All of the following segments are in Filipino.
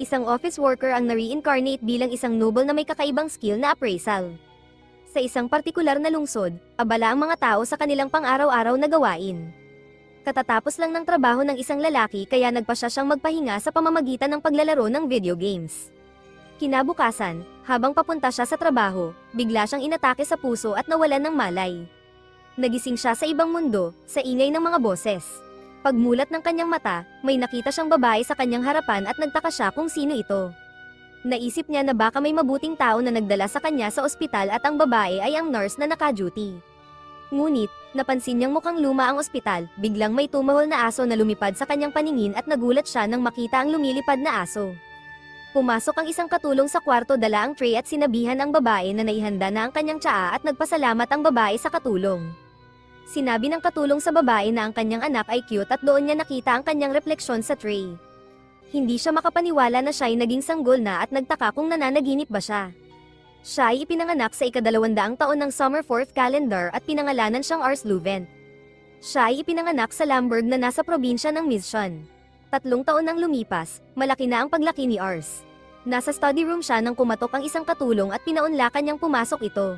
Isang office worker ang na-reincarnate bilang isang noble na may kakaibang skill na appraisal. Sa isang partikular na lungsod, abala ang mga tao sa kanilang pang-araw-araw na gawain. Katatapos lang ng trabaho ng isang lalaki kaya nagpasya siyang magpahinga sa pamamagitan ng paglalaro ng video games. Kinabukasan, habang papunta siya sa trabaho, bigla siyang inatake sa puso at nawalan ng malay. Nagising siya sa ibang mundo, sa ingay ng mga boses. Pagmulat ng kanyang mata, may nakita siyang babae sa kanyang harapan at nagtaka siya kung sino ito. Naisip niya na baka may mabuting tao na nagdala sa kanya sa ospital at ang babae ay ang nurse na naka-duty. Ngunit, napansin niyang mukhang luma ang ospital, biglang may tumahol na aso na lumipad sa kanyang paningin at nagulat siya nang makita ang lumilipad na aso. Pumasok ang isang katulong sa kwarto, dala ang tray at sinabihan ang babae na naihanda na ang kanyang tsaa at nagpasalamat ang babae sa katulong. Sinabi ng katulong sa babae na ang kanyang anak ay cute at doon niya nakita ang kanyang refleksyon sa tray. Hindi siya makapaniwala na siya ay naging sanggol na at nagtaka kung nananaginip ba siya. Siya ay ipinanganak sa ika-200 taon ng Summer 4th calendar at pinangalanan siyang Ars Luvent. Siya ay ipinanganak sa Lamberg na nasa probinsya ng Mission. 3 taon nang lumipas, malaki na ang paglaki ni Ars. Nasa study room siya nang kumatok ang isang katulong at pinaunlakan niyang pumasok ito.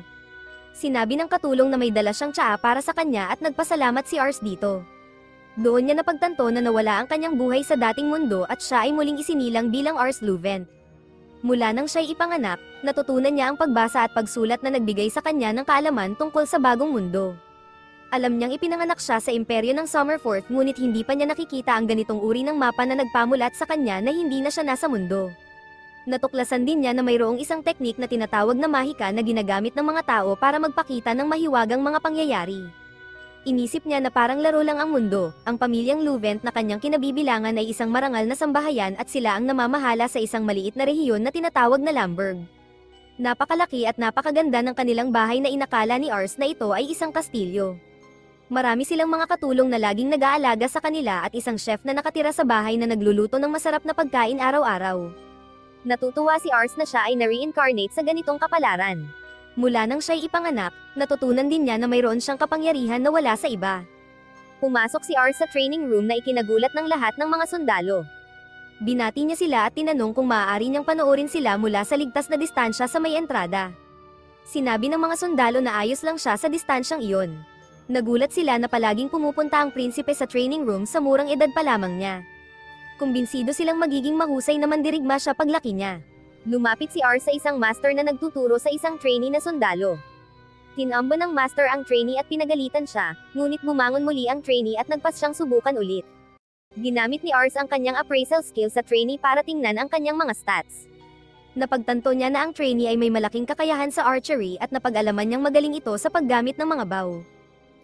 Sinabi ng katulong na may dala siyang tsaa para sa kanya at nagpasalamat si Ars dito. Doon niya napagtanto na nawala ang kanyang buhay sa dating mundo at siya ay muling isinilang bilang Ars Luvent. Mula nang siya'y ipanganak, natutunan niya ang pagbasa at pagsulat na nagbigay sa kanya ng kaalaman tungkol sa bagong mundo. Alam niyang ipinanganak siya sa imperyo ng Summerforth, ngunit hindi pa niya nakikita ang ganitong uri ng mapa na nagpamulat sa kanya na hindi na siya nasa mundo. Natuklasan din niya na mayroong isang teknik na tinatawag na mahika na ginagamit ng mga tao para magpakita ng mahiwagang mga pangyayari. Inisip niya na parang laro lang ang mundo. Ang pamilyang Luvent na kanyang kinabibilangan ay isang marangal na sambahayan at sila ang namamahala sa isang maliit na rehiyon na tinatawag na Lamberg. Napakalaki at napakaganda ng kanilang bahay na inakala ni Ars na ito ay isang kastilyo. Marami silang mga katulong na laging nag-aalaga sa kanila at isang chef na nakatira sa bahay na nagluluto ng masarap na pagkain araw-araw. Natutuwa si Ars na siya ay na-reincarnate sa ganitong kapalaran. Mula nang siya'y ipanganak, natutunan din niya na mayroon siyang kapangyarihan na wala sa iba. Pumasok si Ars sa training room na ikinagulat ng lahat ng mga sundalo. Binati niya sila at tinanong kung maaari niyang panoorin sila mula sa ligtas na distansya sa may entrada. Sinabi ng mga sundalo na ayos lang siya sa distansyang iyon. Nagulat sila na palaging pumupunta ang prinsipe sa training room sa murang edad pa lamang niya. Kumbinsido silang magiging mahusay na mandirigma siya paglaki niya. Lumapit si Ars sa isang master na nagtuturo sa isang trainee na sundalo. Tinambo ng master ang trainee at pinagalitan siya, ngunit bumangon muli ang trainee at nagpas siyang subukan ulit. Ginamit ni Ars ang kanyang appraisal skill sa trainee para tingnan ang kanyang mga stats. Napagtanto niya na ang trainee ay may malaking kakayahan sa archery at napag-alaman niyang magaling ito sa paggamit ng mga bow.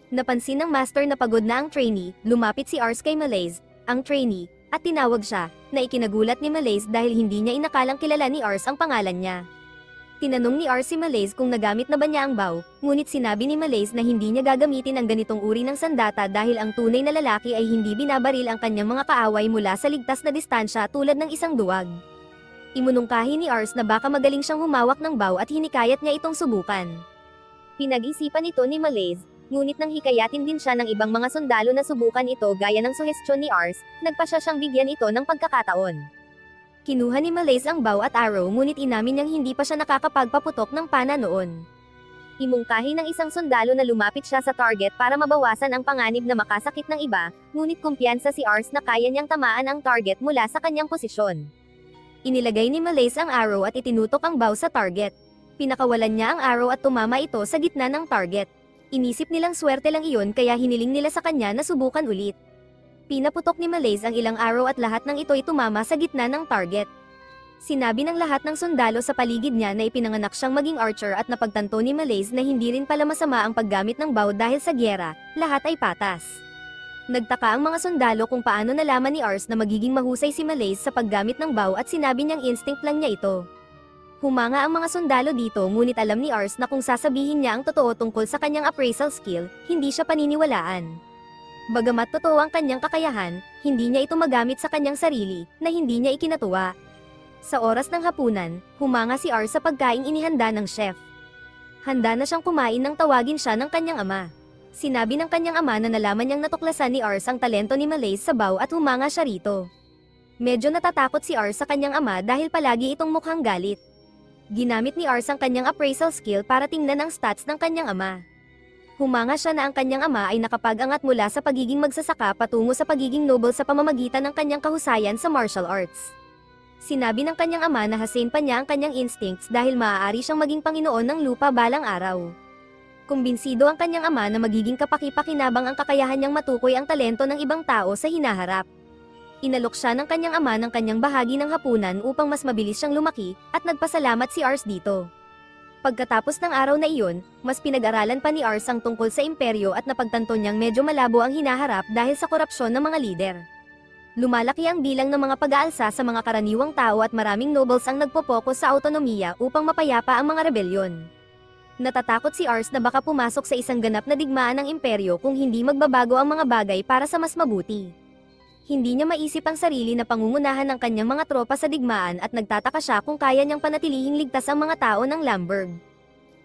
Napansin ng master na pagod na ang trainee, lumapit si Ars kay Malaise, ang trainee, at tinawag siya, na ikinagulat ni Malaise dahil hindi niya inakalang kilala ni Ars ang pangalan niya. Tinanong ni Ars si Malaise kung nagamit na ba niya ang bow, ngunit sinabi ni Malaise na hindi niya gagamitin ang ganitong uri ng sandata dahil ang tunay na lalaki ay hindi binabaril ang kanyang mga kaaway mula sa ligtas na distansya tulad ng isang duwag. Imunungkahi ni Ars na baka magaling siyang humawak ng bow at hinikayat niya itong subukan. Pinag-isipan ito ni Malaise, ngunit nang hikayatin din siya ng ibang mga sundalo na subukan ito gaya ng suhestyon ni Ars, nagpasya siyang bigyan ito ng pagkakataon. Kinuha ni Malaise ang bow at arrow ngunit inamin niyang hindi pa siya nakakapagpaputok ng pana noon. Imungkahi ng isang sundalo na lumapit siya sa target para mabawasan ang panganib na makasakit ng iba, ngunit kumpiyansa si Ars na kaya niyang tamaan ang target mula sa kanyang posisyon. Inilagay ni Malaise ang arrow at itinutok ang bow sa target. Pinakawalan niya ang arrow at tumama ito sa gitna ng target. Inisip nilang swerte lang iyon kaya hiniling nila sa kanya na subukan ulit. Pinaputok ni Malaise ang ilang arrow at lahat ng ito ay tumama sa gitna ng target. Sinabi ng lahat ng sundalo sa paligid niya na ipinanganak siyang maging archer at napagtanto ni Malaise na hindi rin pala masama ang paggamit ng bow dahil sa gyera, lahat ay patas. Nagtaka ang mga sundalo kung paano nalaman ni Ars na magiging mahusay si Malaise sa paggamit ng bow at sinabi niyang instinct lang niya ito. Humanga ang mga sundalo dito ngunit alam ni Ars na kung sasabihin niya ang totoo tungkol sa kanyang appraisal skill, hindi siya paniniwalaan. Bagamat totoo ang kanyang kakayahan, hindi niya ito magamit sa kanyang sarili, na hindi niya ikinatuwa. Sa oras ng hapunan, humanga si Ars sa pagkaing inihanda ng chef. Handa na siyang kumain nang tawagin siya ng kanyang ama. Sinabi ng kanyang ama na nalaman niyang natuklasan ni Ars ang talento ni Malaise sa bow at humanga siya rito. Medyo natatakot si Ars sa kanyang ama dahil palagi itong mukhang galit. Ginamit ni Ars ang kanyang appraisal skill para tingnan ang stats ng kanyang ama. Humanga siya na ang kanyang ama ay nakapag-angat mula sa pagiging magsasaka patungo sa pagiging noble sa pamamagitan ng kanyang kahusayan sa martial arts. Sinabi ng kanyang ama na hasain pa niya ang kanyang instincts dahil maaari siyang maging Panginoon ng lupa balang araw. Kumbinsido ang kanyang ama na magiging kapaki-pakinabang ang kakayahan niyang matukoy ang talento ng ibang tao sa hinaharap. Inalok siya ng kanyang ama ng kanyang bahagi ng hapunan upang mas mabilis siyang lumaki, at nagpasalamat si Ars dito. Pagkatapos ng araw na iyon, mas pinag-aralan pa ni Ars ang tungkol sa imperyo at napagtanto niyang medyo malabo ang hinaharap dahil sa korupsyon ng mga lider. Lumalaki ang bilang ng mga pag-aalsa sa mga karaniwang tao at maraming nobles ang nagpo-focus sa autonomiya upang mapayapa ang mga rebelyon. Natatakot si Ars na baka pumasok sa isang ganap na digmaan ng imperyo kung hindi magbabago ang mga bagay para sa mas mabuti. Hindi niya maisip ang sarili na pangungunahan ng kanyang mga tropa sa digmaan at nagtataka siya kung kaya niyang panatilihing ligtas ang mga tao ng Lamberg.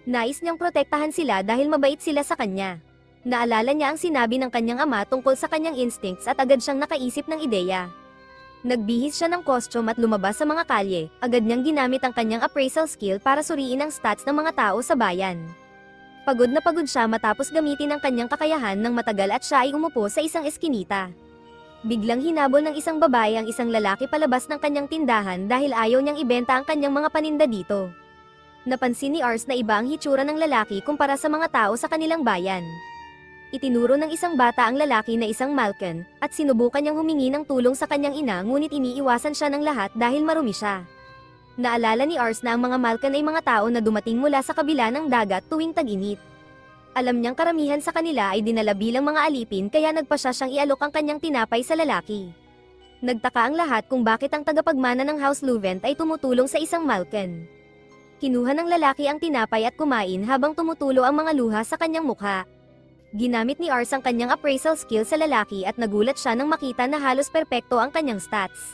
Nais niyang protektahan sila dahil mabait sila sa kanya. Naalala niya ang sinabi ng kanyang ama tungkol sa kanyang instincts at agad siyang nakaisip ng ideya. Nagbihis siya ng costume at lumabas sa mga kalye, agad niyang ginamit ang kanyang appraisal skill para suriin ang stats ng mga tao sa bayan. Pagod na pagod siya matapos gamitin ang kanyang kakayahan ng matagal at siya ay umupo sa isang eskinita. Biglang hinabol ng isang babae ang isang lalaki palabas ng kanyang tindahan dahil ayaw niyang ibenta ang kanyang mga paninda dito. Napansin ni Ars na iba ang hitsura ng lalaki kumpara sa mga tao sa kanilang bayan. Itinuro ng isang bata ang lalaki na isang Malkan, at sinubukan niyang humingi ng tulong sa kanyang ina ngunit iniiwasan siya ng lahat dahil marumi siya. Naalala ni Ars na ang mga Malkan ay mga tao na dumating mula sa kabila ng dagat tuwing tag-init. Alam niyang karamihan sa kanila ay dinala bilang mga alipin kaya nagpasya siyang ialok ang kanyang tinapay sa lalaki. Nagtaka ang lahat kung bakit ang tagapagmana ng House Luvent ay tumutulong sa isang Malkan. Kinuha ng lalaki ang tinapay at kumain habang tumutulo ang mga luha sa kanyang mukha. Ginamit ni Ars ang kanyang appraisal skill sa lalaki at nagulat siya nang makita na halos perpekto ang kanyang stats.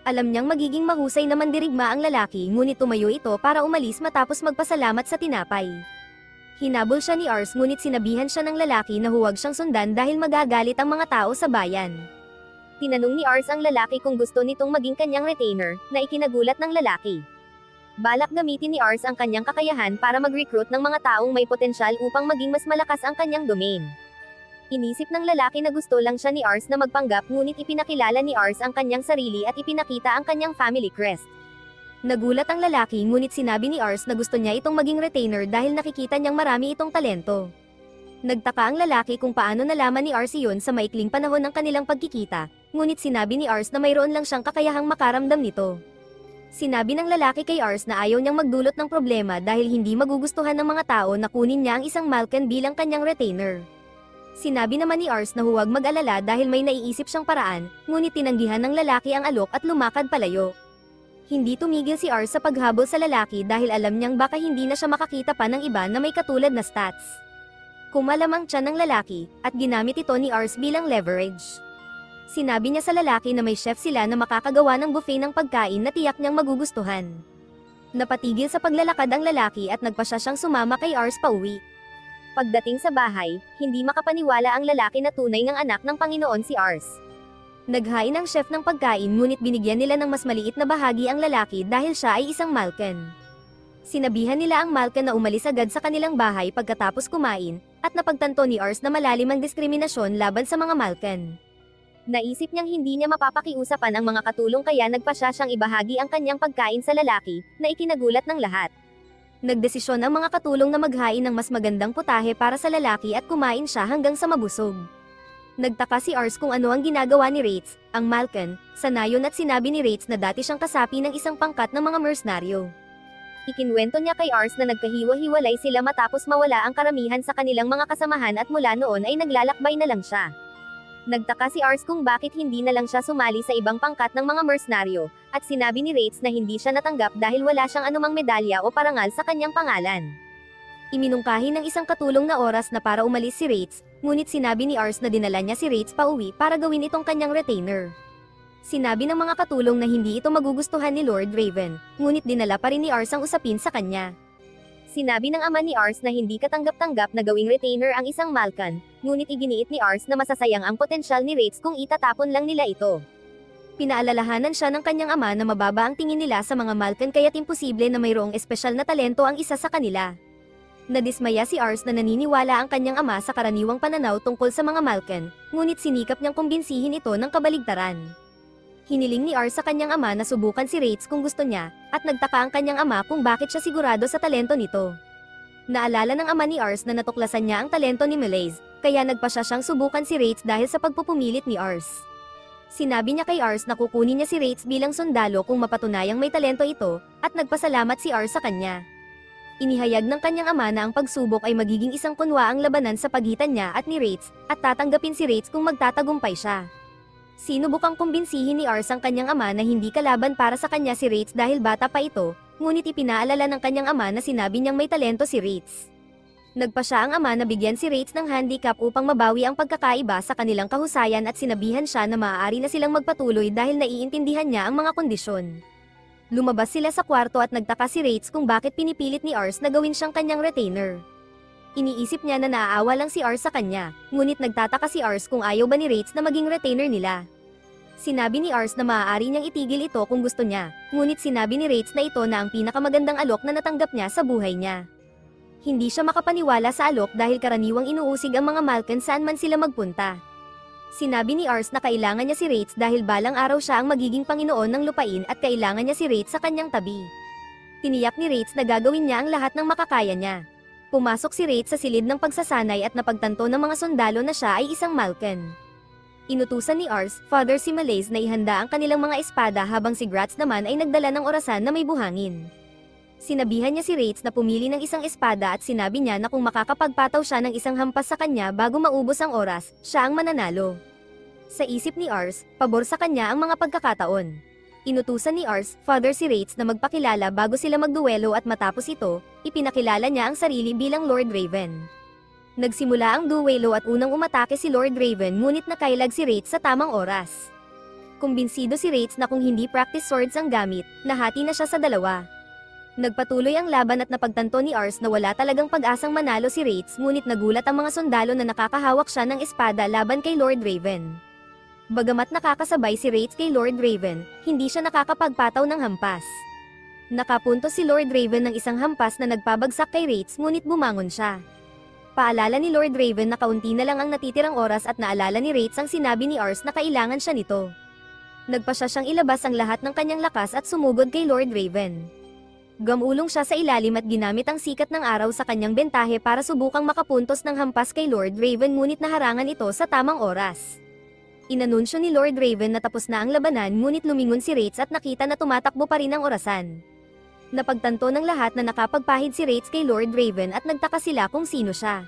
Alam niyang magiging mahusay na mandirigma ang lalaki ngunit tumayo ito para umalis matapos magpasalamat sa tinapay. Hinabol siya ni Ars ngunit sinabihan siya ng lalaki na huwag siyang sundan dahil magagalit ang mga tao sa bayan. Tinanong ni Ars ang lalaki kung gusto nitong maging kanyang retainer, na ikinagulat ng lalaki. Balak gamitin ni Ars ang kanyang kakayahan para mag-recruit ng mga taong may potensyal upang maging mas malakas ang kanyang domain. Inisip ng lalaki na gusto lang siya ni Ars na magpanggap ngunit ipinakilala ni Ars ang kanyang sarili at ipinakita ang kanyang family crest. Nagulat ang lalaki ngunit sinabi ni Ars na gusto niya itong maging retainer dahil nakikita niyang marami itong talento. Nagtaka ang lalaki kung paano nalaman ni Ars iyon sa maikling panahon ng kanilang pagkikita, ngunit sinabi ni Ars na mayroon lang siyang kakayahang makaramdam nito. Sinabi ng lalaki kay Ars na ayaw niyang magdulot ng problema dahil hindi magugustuhan ng mga tao na kunin niya ang isang Malkan bilang kanyang retainer. Sinabi naman ni Ars na huwag mag-alala dahil may naiisip siyang paraan, ngunit tinanggihan ng lalaki ang alok at lumakad palayo. Hindi tumigil si Ars sa paghabol sa lalaki dahil alam niyang baka hindi na siya makakita pa ng iba na may katulad na stats. Kumalamang tiyan ng lalaki, at ginamit ito ni Ars bilang leverage. Sinabi niya sa lalaki na may chef sila na makakagawa ng buffet ng pagkain na tiyak niyang magugustuhan. Napatigil sa paglalakad ang lalaki at nagpasya siyang sumama kay Ars pauwi. Pagdating sa bahay, hindi makapaniwala ang lalaki na tunay ngang anak ng Panginoon si Ars. Naghain ang chef ng pagkain ngunit binigyan nila ng mas maliit na bahagi ang lalaki dahil siya ay isang Malkan. Sinabihan nila ang Malkan na umalis agad sa kanilang bahay pagkatapos kumain, at napagtanto ni Ars na malalim ang diskriminasyon laban sa mga Malkan. Naisip niyang hindi niya mapapakiusapan ang mga katulong kaya nagpasya siyang ibahagi ang kanyang pagkain sa lalaki, na ikinagulat ng lahat. Nagdesisyon ang mga katulong na maghain ng mas magandang putahe para sa lalaki at kumain siya hanggang sa mabusog. Nagtaka si Ars kung ano ang ginagawa ni Rates, ang Malkan, sa nayon at sinabi ni Rates na dati siyang kasapi ng isang pangkat ng mga mercenaryo. Ikinwento niya kay Ars na nagkahiwa-hiwalay sila matapos mawala ang karamihan sa kanilang mga kasamahan at mula noon ay naglalakbay na lang siya. Nagtaka si Ars kung bakit hindi na lang siya sumali sa ibang pangkat ng mga mercenaryo, at sinabi ni Rates na hindi siya natanggap dahil wala siyang anumang medalya o parangal sa kanyang pangalan. Iminungkahi ng isang katulong na oras na para umalis si Rates, ngunit sinabi ni Ars na dinala niya si Rates pauwi para gawin itong kanyang retainer. Sinabi ng mga katulong na hindi ito magugustuhan ni Lord Raven, ngunit dinala pa rin ni Ars ang usapin sa kanya. Sinabi ng ama ni Ars na hindi katanggap-tanggap na gawing retainer ang isang Malkan, ngunit iginiit ni Ars na masasayang ang potensyal ni Rates kung itatapon lang nila ito. Pinaalalahanan siya ng kanyang ama na mababa ang tingin nila sa mga Malkan kaya't imposible na mayroong espesyal na talento ang isa sa kanila. Nadismaya si Ars na naniniwala ang kanyang ama sa karaniwang pananaw tungkol sa mga Malkan, ngunit sinikap niyang kumbinsihin ito ng kabaligtaran. Hiniling ni Ars sa kanyang ama na subukan si Rates kung gusto niya, at nagtaka ang kanyang ama kung bakit siya sigurado sa talento nito. Naalala ng ama ni Ars na natuklasan niya ang talento ni Melaise, kaya nagpa siya siyang subukan si Rates dahil sa pagpupumilit ni Ars. Sinabi niya kay Ars na kukunin niya si Rates bilang sundalo kung mapatunayang may talento ito, at nagpasalamat si Ars sa kanya. Inihayag ng kanyang ama na ang pagsubok ay magiging isang kunwaang labanan sa pagitan niya at ni Rates, at tatanggapin si Rates kung magtatagumpay siya. Sinubukang kumbinsihin ni Ars ang kanyang ama na hindi kalaban para sa kanya si Rates dahil bata pa ito, ngunit ipinaalala ng kanyang ama na sinabi niyang may talento si Rates. Nagpa siya ang ama na bigyan si Rates ng handicap upang mabawi ang pagkakaiba sa kanilang kahusayan at sinabihan siya na maaari na silang magpatuloy dahil naiintindihan niya ang mga kondisyon. Lumabas sila sa kwarto at nagtaka si Rates kung bakit pinipilit ni Ars na gawin siyang kanyang retainer. Iniisip niya na naaawa lang si Ars sa kanya, ngunit nagtataka si Ars kung ayaw ba ni Rates na maging retainer nila. Sinabi ni Ars na maaari niyang itigil ito kung gusto niya, ngunit sinabi ni Rates na ito na ang pinakamagandang alok na natanggap niya sa buhay niya. Hindi siya makapaniwala sa alok dahil karaniwang inuusig ang mga Malkan saan man sila magpunta. Sinabi ni Ars na kailangan niya si Rates dahil balang araw siya ang magiging Panginoon ng lupain at kailangan niya si Rates sa kanyang tabi. Tiniyak ni Rates na gagawin niya ang lahat ng makakaya niya. Pumasok si Rates sa silid ng pagsasanay at napagtanto ng mga sundalo na siya ay isang Malkan. Inutusan ni Ars, Father si Melaise na ihanda ang kanilang mga espada habang si Gratz naman ay nagdala ng orasan na may buhangin. Sinabihan niya si Rates na pumili ng isang espada at sinabi niya na kung makakapagpataw siya ng isang hampas sa kanya bago maubos ang oras, siya ang mananalo. Sa isip ni Ars, pabor sa kanya ang mga pagkakataon. Inutusan ni Ars, Father si Rates na magpakilala bago sila magduwelo at matapos ito, ipinakilala niya ang sarili bilang Lord Raven. Nagsimula ang duwelo at unang umatake si Lord Raven ngunit nakailag si Rates sa tamang oras. Kumbinsido si Rates na kung hindi practice swords ang gamit, nahati na siya sa dalawa. Nagpatuloy ang laban at napagtanto ni Ars na wala talagang pag-asang manalo si Rates ngunit nagulat ang mga sundalo na nakakahawak siya ng espada laban kay Lord Raven. Bagamat nakakasabay si Rates kay Lord Raven, hindi siya nakakapagpataw ng hampas. Nakapuntos si Lord Raven ng isang hampas na nagpabagsak kay Rates ngunit bumangon siya. Paalala ni Lord Raven na kaunti na lang ang natitirang oras at naalala ni Rates ang sinabi ni Ars na kailangan siya nito. Nagpa siya siyang ilabas ang lahat ng kanyang lakas at sumugod kay Lord Raven. Gamulong siya sa ilalim at ginamit ang sikat ng araw sa kanyang bentahe para subukang makapuntos ng hampas kay Lord Raven ngunit naharangan ito sa tamang oras. Inanunsyo ni Lord Raven na tapos na ang labanan ngunit lumingon si Rates at nakita na tumatakbo pa rin ang orasan. Napagtanto ng lahat na nakapagpahid si Rates kay Lord Raven at nagtaka sila kung sino siya.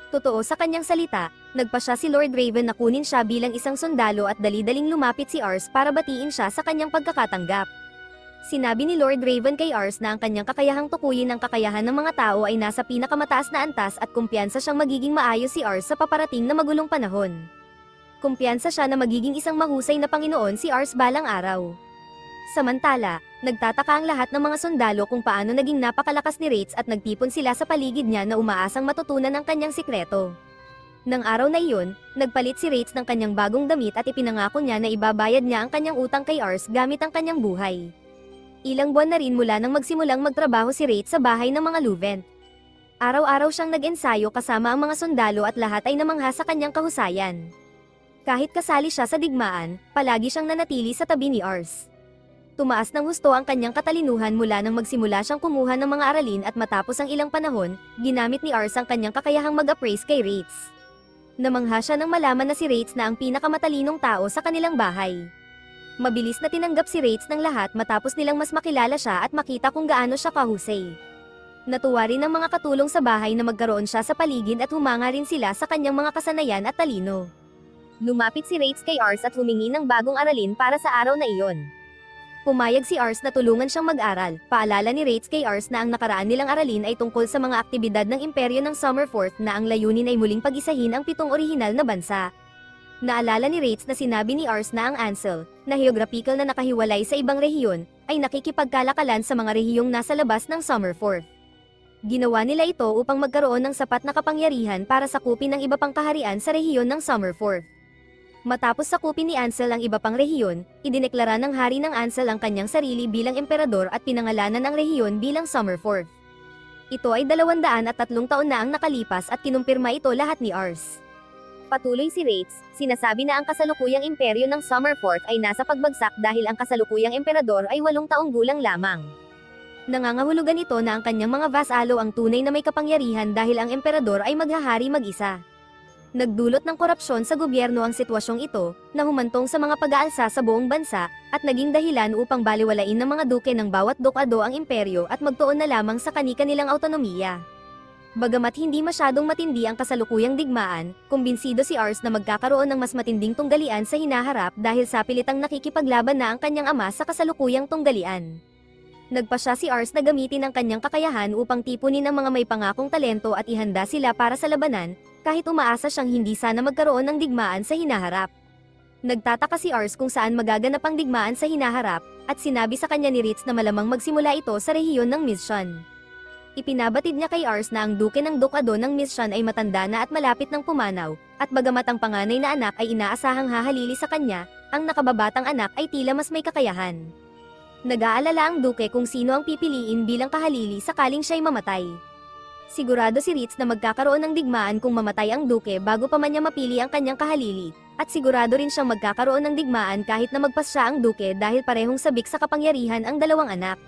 Totoo sa kanyang salita, nagpa siya si Lord Raven na kunin siya bilang isang sundalo at dali-daling lumapit si Ars para batiin siya sa kanyang pagkakatanggap. Sinabi ni Lord Raven kay Ars na ang kanyang kakayahang tukuyin ang kakayahan ng mga tao ay nasa pinakamataas na antas at kumpiyansa siyang magiging maayos si Ars sa paparating na magulong panahon. Kumpiyansa siya na magiging isang mahusay na Panginoon si Ars balang araw. Samantala, nagtataka ang lahat ng mga sundalo kung paano naging napakalakas ni Rates at nagtipon sila sa paligid niya na umaasang matutunan ang kanyang sikreto. Nang araw na iyon, nagpalit si Rates ng kanyang bagong damit at ipinangako niya na ibabayad niya ang kanyang utang kay Ars gamit ang kanyang buhay. Ilang buwan na rin mula nang magsimulang magtrabaho si Rates sa bahay ng mga Luvent. Araw-araw siyang nag-ensayo kasama ang mga sundalo at lahat ay namangha sa kanyang kahusayan. Kahit kasali siya sa digmaan, palagi siyang nanatili sa tabi ni Ars. Tumaas ng husto ang kanyang katalinuhan mula nang magsimula siyang kumuha ng mga aralin at matapos ang ilang panahon, ginamit ni Ars ang kanyang kakayahang mag-appraise kay Rates. Namangha siya nang malaman na si Rates na ang pinakamatalinong tao sa kanilang bahay. Mabilis na tinanggap si Rates ng lahat matapos nilang mas makilala siya at makita kung gaano siya kahusay. Natuwa rin ang mga katulong sa bahay na magkaroon siya sa paligid at humanga rin sila sa kanyang mga kasanayan at talino. Lumapit si Rates kay Ars at humingi ng bagong aralin para sa araw na iyon. Pumayag si Ars na tulungan siyang mag-aral. Paalala ni Rates kay Ars na ang nakaraan nilang aralin ay tungkol sa mga aktibidad ng imperyo ng Summerforth na ang layunin ay muling pag-isahin ang 7 orihinal na bansa. Naalala ni Rates na sinabi ni Ars na ang Ansel, na geographical na nakahiwalay sa ibang rehiyon, ay nakikipagkalakalan sa mga rehiyong nasa labas ng Summerforth. Ginawa nila ito upang magkaroon ng sapat na kapangyarihan para sakupin ang iba pang kaharian sa rehiyon ng Summerforth. Matapos sakupin ni Ansel ang iba pang rehiyon, idineklara ng hari ng Ansel ang kanyang sarili bilang emperador at pinangalanan ang rehiyon bilang Summerford. Ito ay 203 taon na ang nakalipas at kinumpirma ito lahat ni Ars. Patuloy si Rates, sinasabi na ang kasalukuyang imperyo ng Summerford ay nasa pagbagsak dahil ang kasalukuyang emperador ay 8 taong gulang lamang. Nangangahulugan ito na ang kanyang mga vasalo ang tunay na may kapangyarihan dahil ang emperador ay maghahari mag-isa. Nagdulot ng korupsyon sa gobyerno ang sitwasyong ito, na humantong sa mga pag-aalsa sa buong bansa, at naging dahilan upang baliwalain ng mga duke ng bawat dekado ang imperyo at magtuon na lamang sa kani-kanilang autonomiya. Bagamat hindi masyadong matindi ang kasalukuyang digmaan, kumbinsido si Ars na magkakaroon ng mas matinding tunggalian sa hinaharap dahil sa pilitang nakikipaglaban na ang kanyang ama sa kasalukuyang tunggalian. Nagpasya si Ars na gamitin ang kanyang kakayahan upang tipunin ang mga may pangakong talento at ihanda sila para sa labanan, kahit umaasa siyang hindi sana magkaroon ng digmaan sa hinaharap. Nagtataka si Ars kung saan magaganap ang digmaan sa hinaharap, at sinabi sa kanya ni Ritz na malamang magsimula ito sa rehiyon ng Mission. Ipinabatid niya kay Ars na ang duke ng dekado ng Mission ay matanda na at malapit ng pumanaw, at bagamat ang panganay na anak ay inaasahang hahalili sa kanya, ang nakababatang anak ay tila mas may kakayahan. Nag-aalala ang duke kung sino ang pipiliin bilang kahalili sakaling siya'y mamatay. Sigurado si Ritz na magkakaroon ng digmaan kung mamatay ang duke bago pa man niya mapili ang kanyang kahalili, at sigurado rin siyang magkakaroon ng digmaan kahit na magpasya ang duke dahil parehong sabik sa kapangyarihan ang dalawang anak.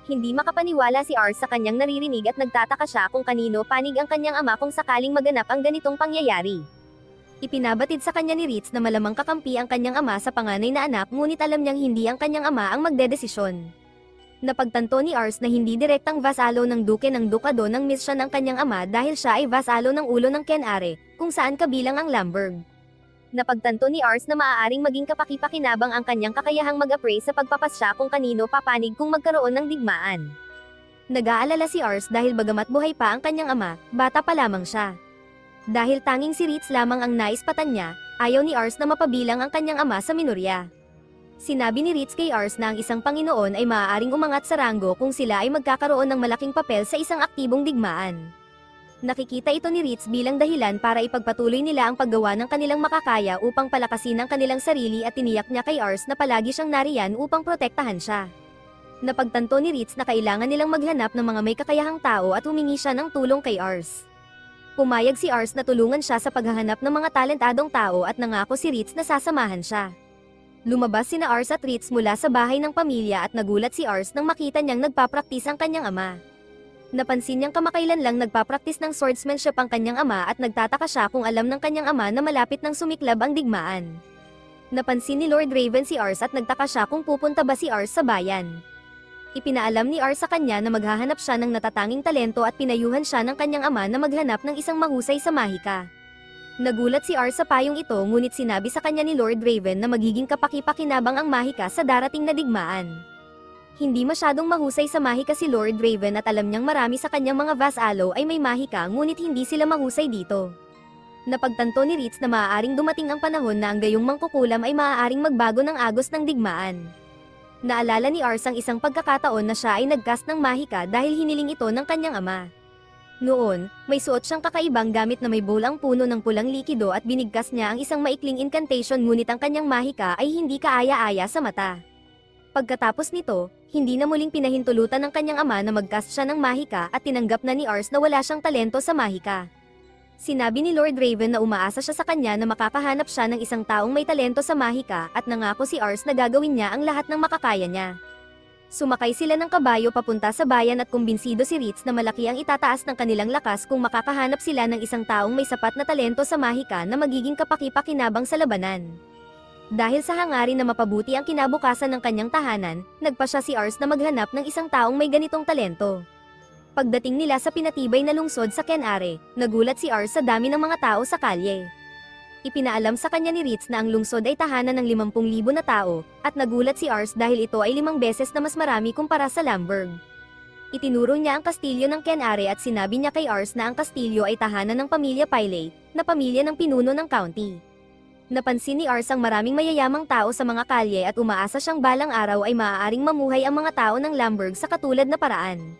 Hindi makapaniwala si Ars sa kanyang naririnig at nagtataka siya kung kanino panig ang kanyang ama kung sakaling maganap ang ganitong pangyayari. Ipinabatid sa kanya ni Ritz na malamang kakampi ang kanyang ama sa panganay na anak ngunit alam niyang hindi ang kanyang ama ang magdedesisyon. Napagtanto ni Ars na hindi direktang vasalo ng duke ng dekado ng Mission ang kanyang ama dahil siya ay vasalo ng ulo ng Kenare, kung saan kabilang ang Lamberg. Napagtanto ni Ars na maaaring maging kapaki-pakinabang ang kanyang kakayahang mag-appraise sa pagpapasya kung kanino papanig kung magkaroon ng digmaan. Nag-aalala si Ars dahil bagamat buhay pa ang kanyang ama, bata pa lamang siya. Dahil tanging si Ritz lamang ang naispatan niya, ayaw ni Ars na mapabilang ang kanyang ama sa minorya. Sinabi ni Ritz kay Ars na ang isang Panginoon ay maaaring umangat sa ranggo kung sila ay magkakaroon ng malaking papel sa isang aktibong digmaan. Nakikita ito ni Ritz bilang dahilan para ipagpatuloy nila ang paggawa ng kanilang makakaya upang palakasin ang kanilang sarili at tiniyak niya kay Ars na palagi siyang nariyan upang protektahan siya. Napagtanto ni Ritz na kailangan nilang maghanap ng mga may kakayahang tao at humingi siya ng tulong kay Ars. Pumayag si Ars na tulungan siya sa paghahanap ng mga talentadong tao at nangako si Ritz na sasamahan siya. Lumabas sina Ars at Ritz mula sa bahay ng pamilya at nagulat si Ars nang makita niyang nagpapraktis ang kanyang ama. Napansin niyang kamakailan lang nagpapraktis ng swordsmanship ang kanyang ama at nagtataka siya kung alam ng kanyang ama na malapit nang sumiklab ang digmaan. Napansin ni Lord Raven si Ars at nagtaka siya kung pupunta ba si Ars sa bayan. Ipinaalam ni Ars sa kanya na maghahanap siya ng natatanging talento at pinayuhan siya ng kanyang ama na maghanap ng isang mahusay sa mahika. Nagulat si Ars sa payong ito ngunit sinabi sa kanya ni Lord Raven na magiging kapaki-pakinabang ang mahika sa darating na digmaan. Hindi masyadong mahusay sa mahika si Lord Raven at alam niyang marami sa kanyang mga vasalo ay may mahika ngunit hindi sila mahusay dito. Napagtanto ni Ritz na maaaring dumating ang panahon na ang gayong mangkukulam ay maaaring magbago ng agos ng digmaan. Naalala ni Ars ang isang pagkakataon na siya ay nagcast ng mahika dahil hiniling ito ng kanyang ama. Noon, may suot siyang kakaibang gamit na may bolang puno ng pulang likido at binigkas niya ang isang maikling incantation ngunit ang kanyang mahika ay hindi kaaya-aya sa mata. Pagkatapos nito, hindi na muling pinahintulutan ng kanyang ama na mag-cast siya ng mahika at tinanggap na ni Ars na wala siyang talento sa mahika. Sinabi ni Lord Raven na umaasa siya sa kanya na makakahanap siya ng isang taong may talento sa mahika at nangako si Ars na gagawin niya ang lahat ng makakaya niya. Sumakay sila ng kabayo papunta sa bayan at kumbinsido si Ritz na malaki ang itataas ng kanilang lakas kung makakahanap sila ng isang taong may sapat na talento sa mahika na magiging kapaki-pakinabang sa labanan. Dahil sa hangarin na mapabuti ang kinabukasan ng kanyang tahanan, nagpasya si Ars na maghanap ng isang taong may ganitong talento. Pagdating nila sa pinatibay na lungsod sa Kenare, nagulat si Ars sa dami ng mga tao sa kalye. Ipinaalam sa kanya ni Ritz na ang lungsod ay tahanan ng 50,000 na tao, at nagulat si Ars dahil ito ay 5 beses na mas marami kumpara sa Lamberg. Itinuro niya ang kastilyo ng Kenare at sinabi niya kay Ars na ang kastilyo ay tahanan ng pamilya Pyle, na pamilya ng pinuno ng county. Napansin ni Ars ang maraming mayayamang tao sa mga kalye at umaasa siyang balang araw ay maaaring mamuhay ang mga tao ng Lamberg sa katulad na paraan.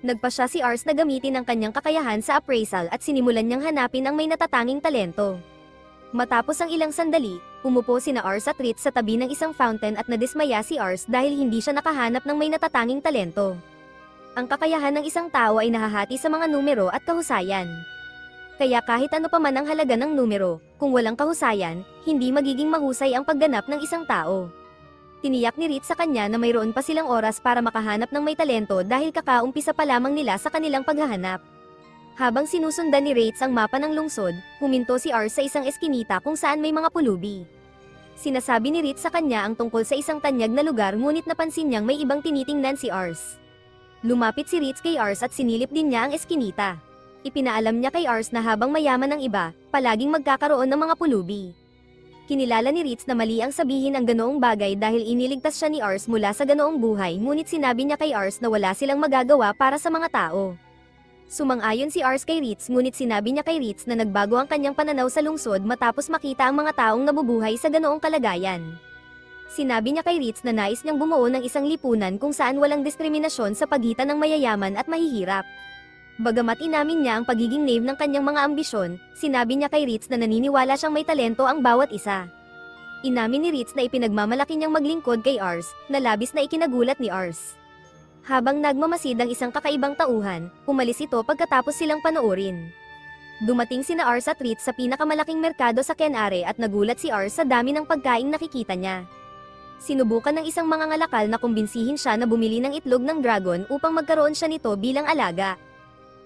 Nagpasya si Ars na gamitin ang kanyang kakayahan sa appraisal at sinimulan niyang hanapin ang may natatanging talento. Matapos ang ilang sandali, umupo sina Ars at Ritz sa tabi ng isang fountain at nadismaya si Ars dahil hindi siya nakahanap ng may natatanging talento. Ang kakayahan ng isang tao ay nahahati sa mga numero at kahusayan. Kaya kahit ano pa man ang halaga ng numero, kung walang kahusayan, hindi magiging mahusay ang pagganap ng isang tao. Tiniyak ni Ritz sa kanya na mayroon pa silang oras para makahanap ng may talento dahil kakaumpisa pa lamang nila sa kanilang paghahanap. Habang sinusundan ni Ritz ang mapa ng lungsod, huminto si Ars sa isang eskinita kung saan may mga pulubi. Sinasabi ni Ritz sa kanya ang tungkol sa isang tanyag na lugar ngunit napansin niyang may ibang tinitingnan si Ars. Lumapit si Ritz kay Ars at sinilip din niya ang eskinita. Ipinaalam niya kay Ars na habang mayaman ang iba, palaging magkakaroon ng mga pulubi. Kinilala ni Ritz na mali ang sabihin ang ganoong bagay dahil iniligtas siya ni Ars mula sa ganoong buhay ngunit sinabi niya kay Ars na wala silang magagawa para sa mga tao. Sumang-ayon si Ars kay Ritz ngunit sinabi niya kay Ritz na nagbago ang kanyang pananaw sa lungsod matapos makita ang mga taong nabubuhay sa ganoong kalagayan. Sinabi niya kay Ritz na nais niyang bumuo ng isang lipunan kung saan walang diskriminasyon sa pagitan ng mayayaman at mahihirap. Bagamat inamin niya ang pagiging naive ng kanyang mga ambisyon, sinabi niya kay Ritz na naniniwala siyang may talento ang bawat isa. Inamin ni Ritz na ipinagmamalaki niyang maglingkod kay Ars, na labis na ikinagulat ni Ars. Habang nagmamasid ang isang kakaibang tauhan, umalis ito pagkatapos silang panoorin. Dumating sina Ars at Ritz sa pinakamalaking merkado sa Kenare at nagulat si Ars sa dami ng pagkaing nakikita niya. Sinubukan ng isang mangangalakal na kumbinsihin siya na bumili ng itlog ng dragon upang magkaroon siya nito bilang alaga.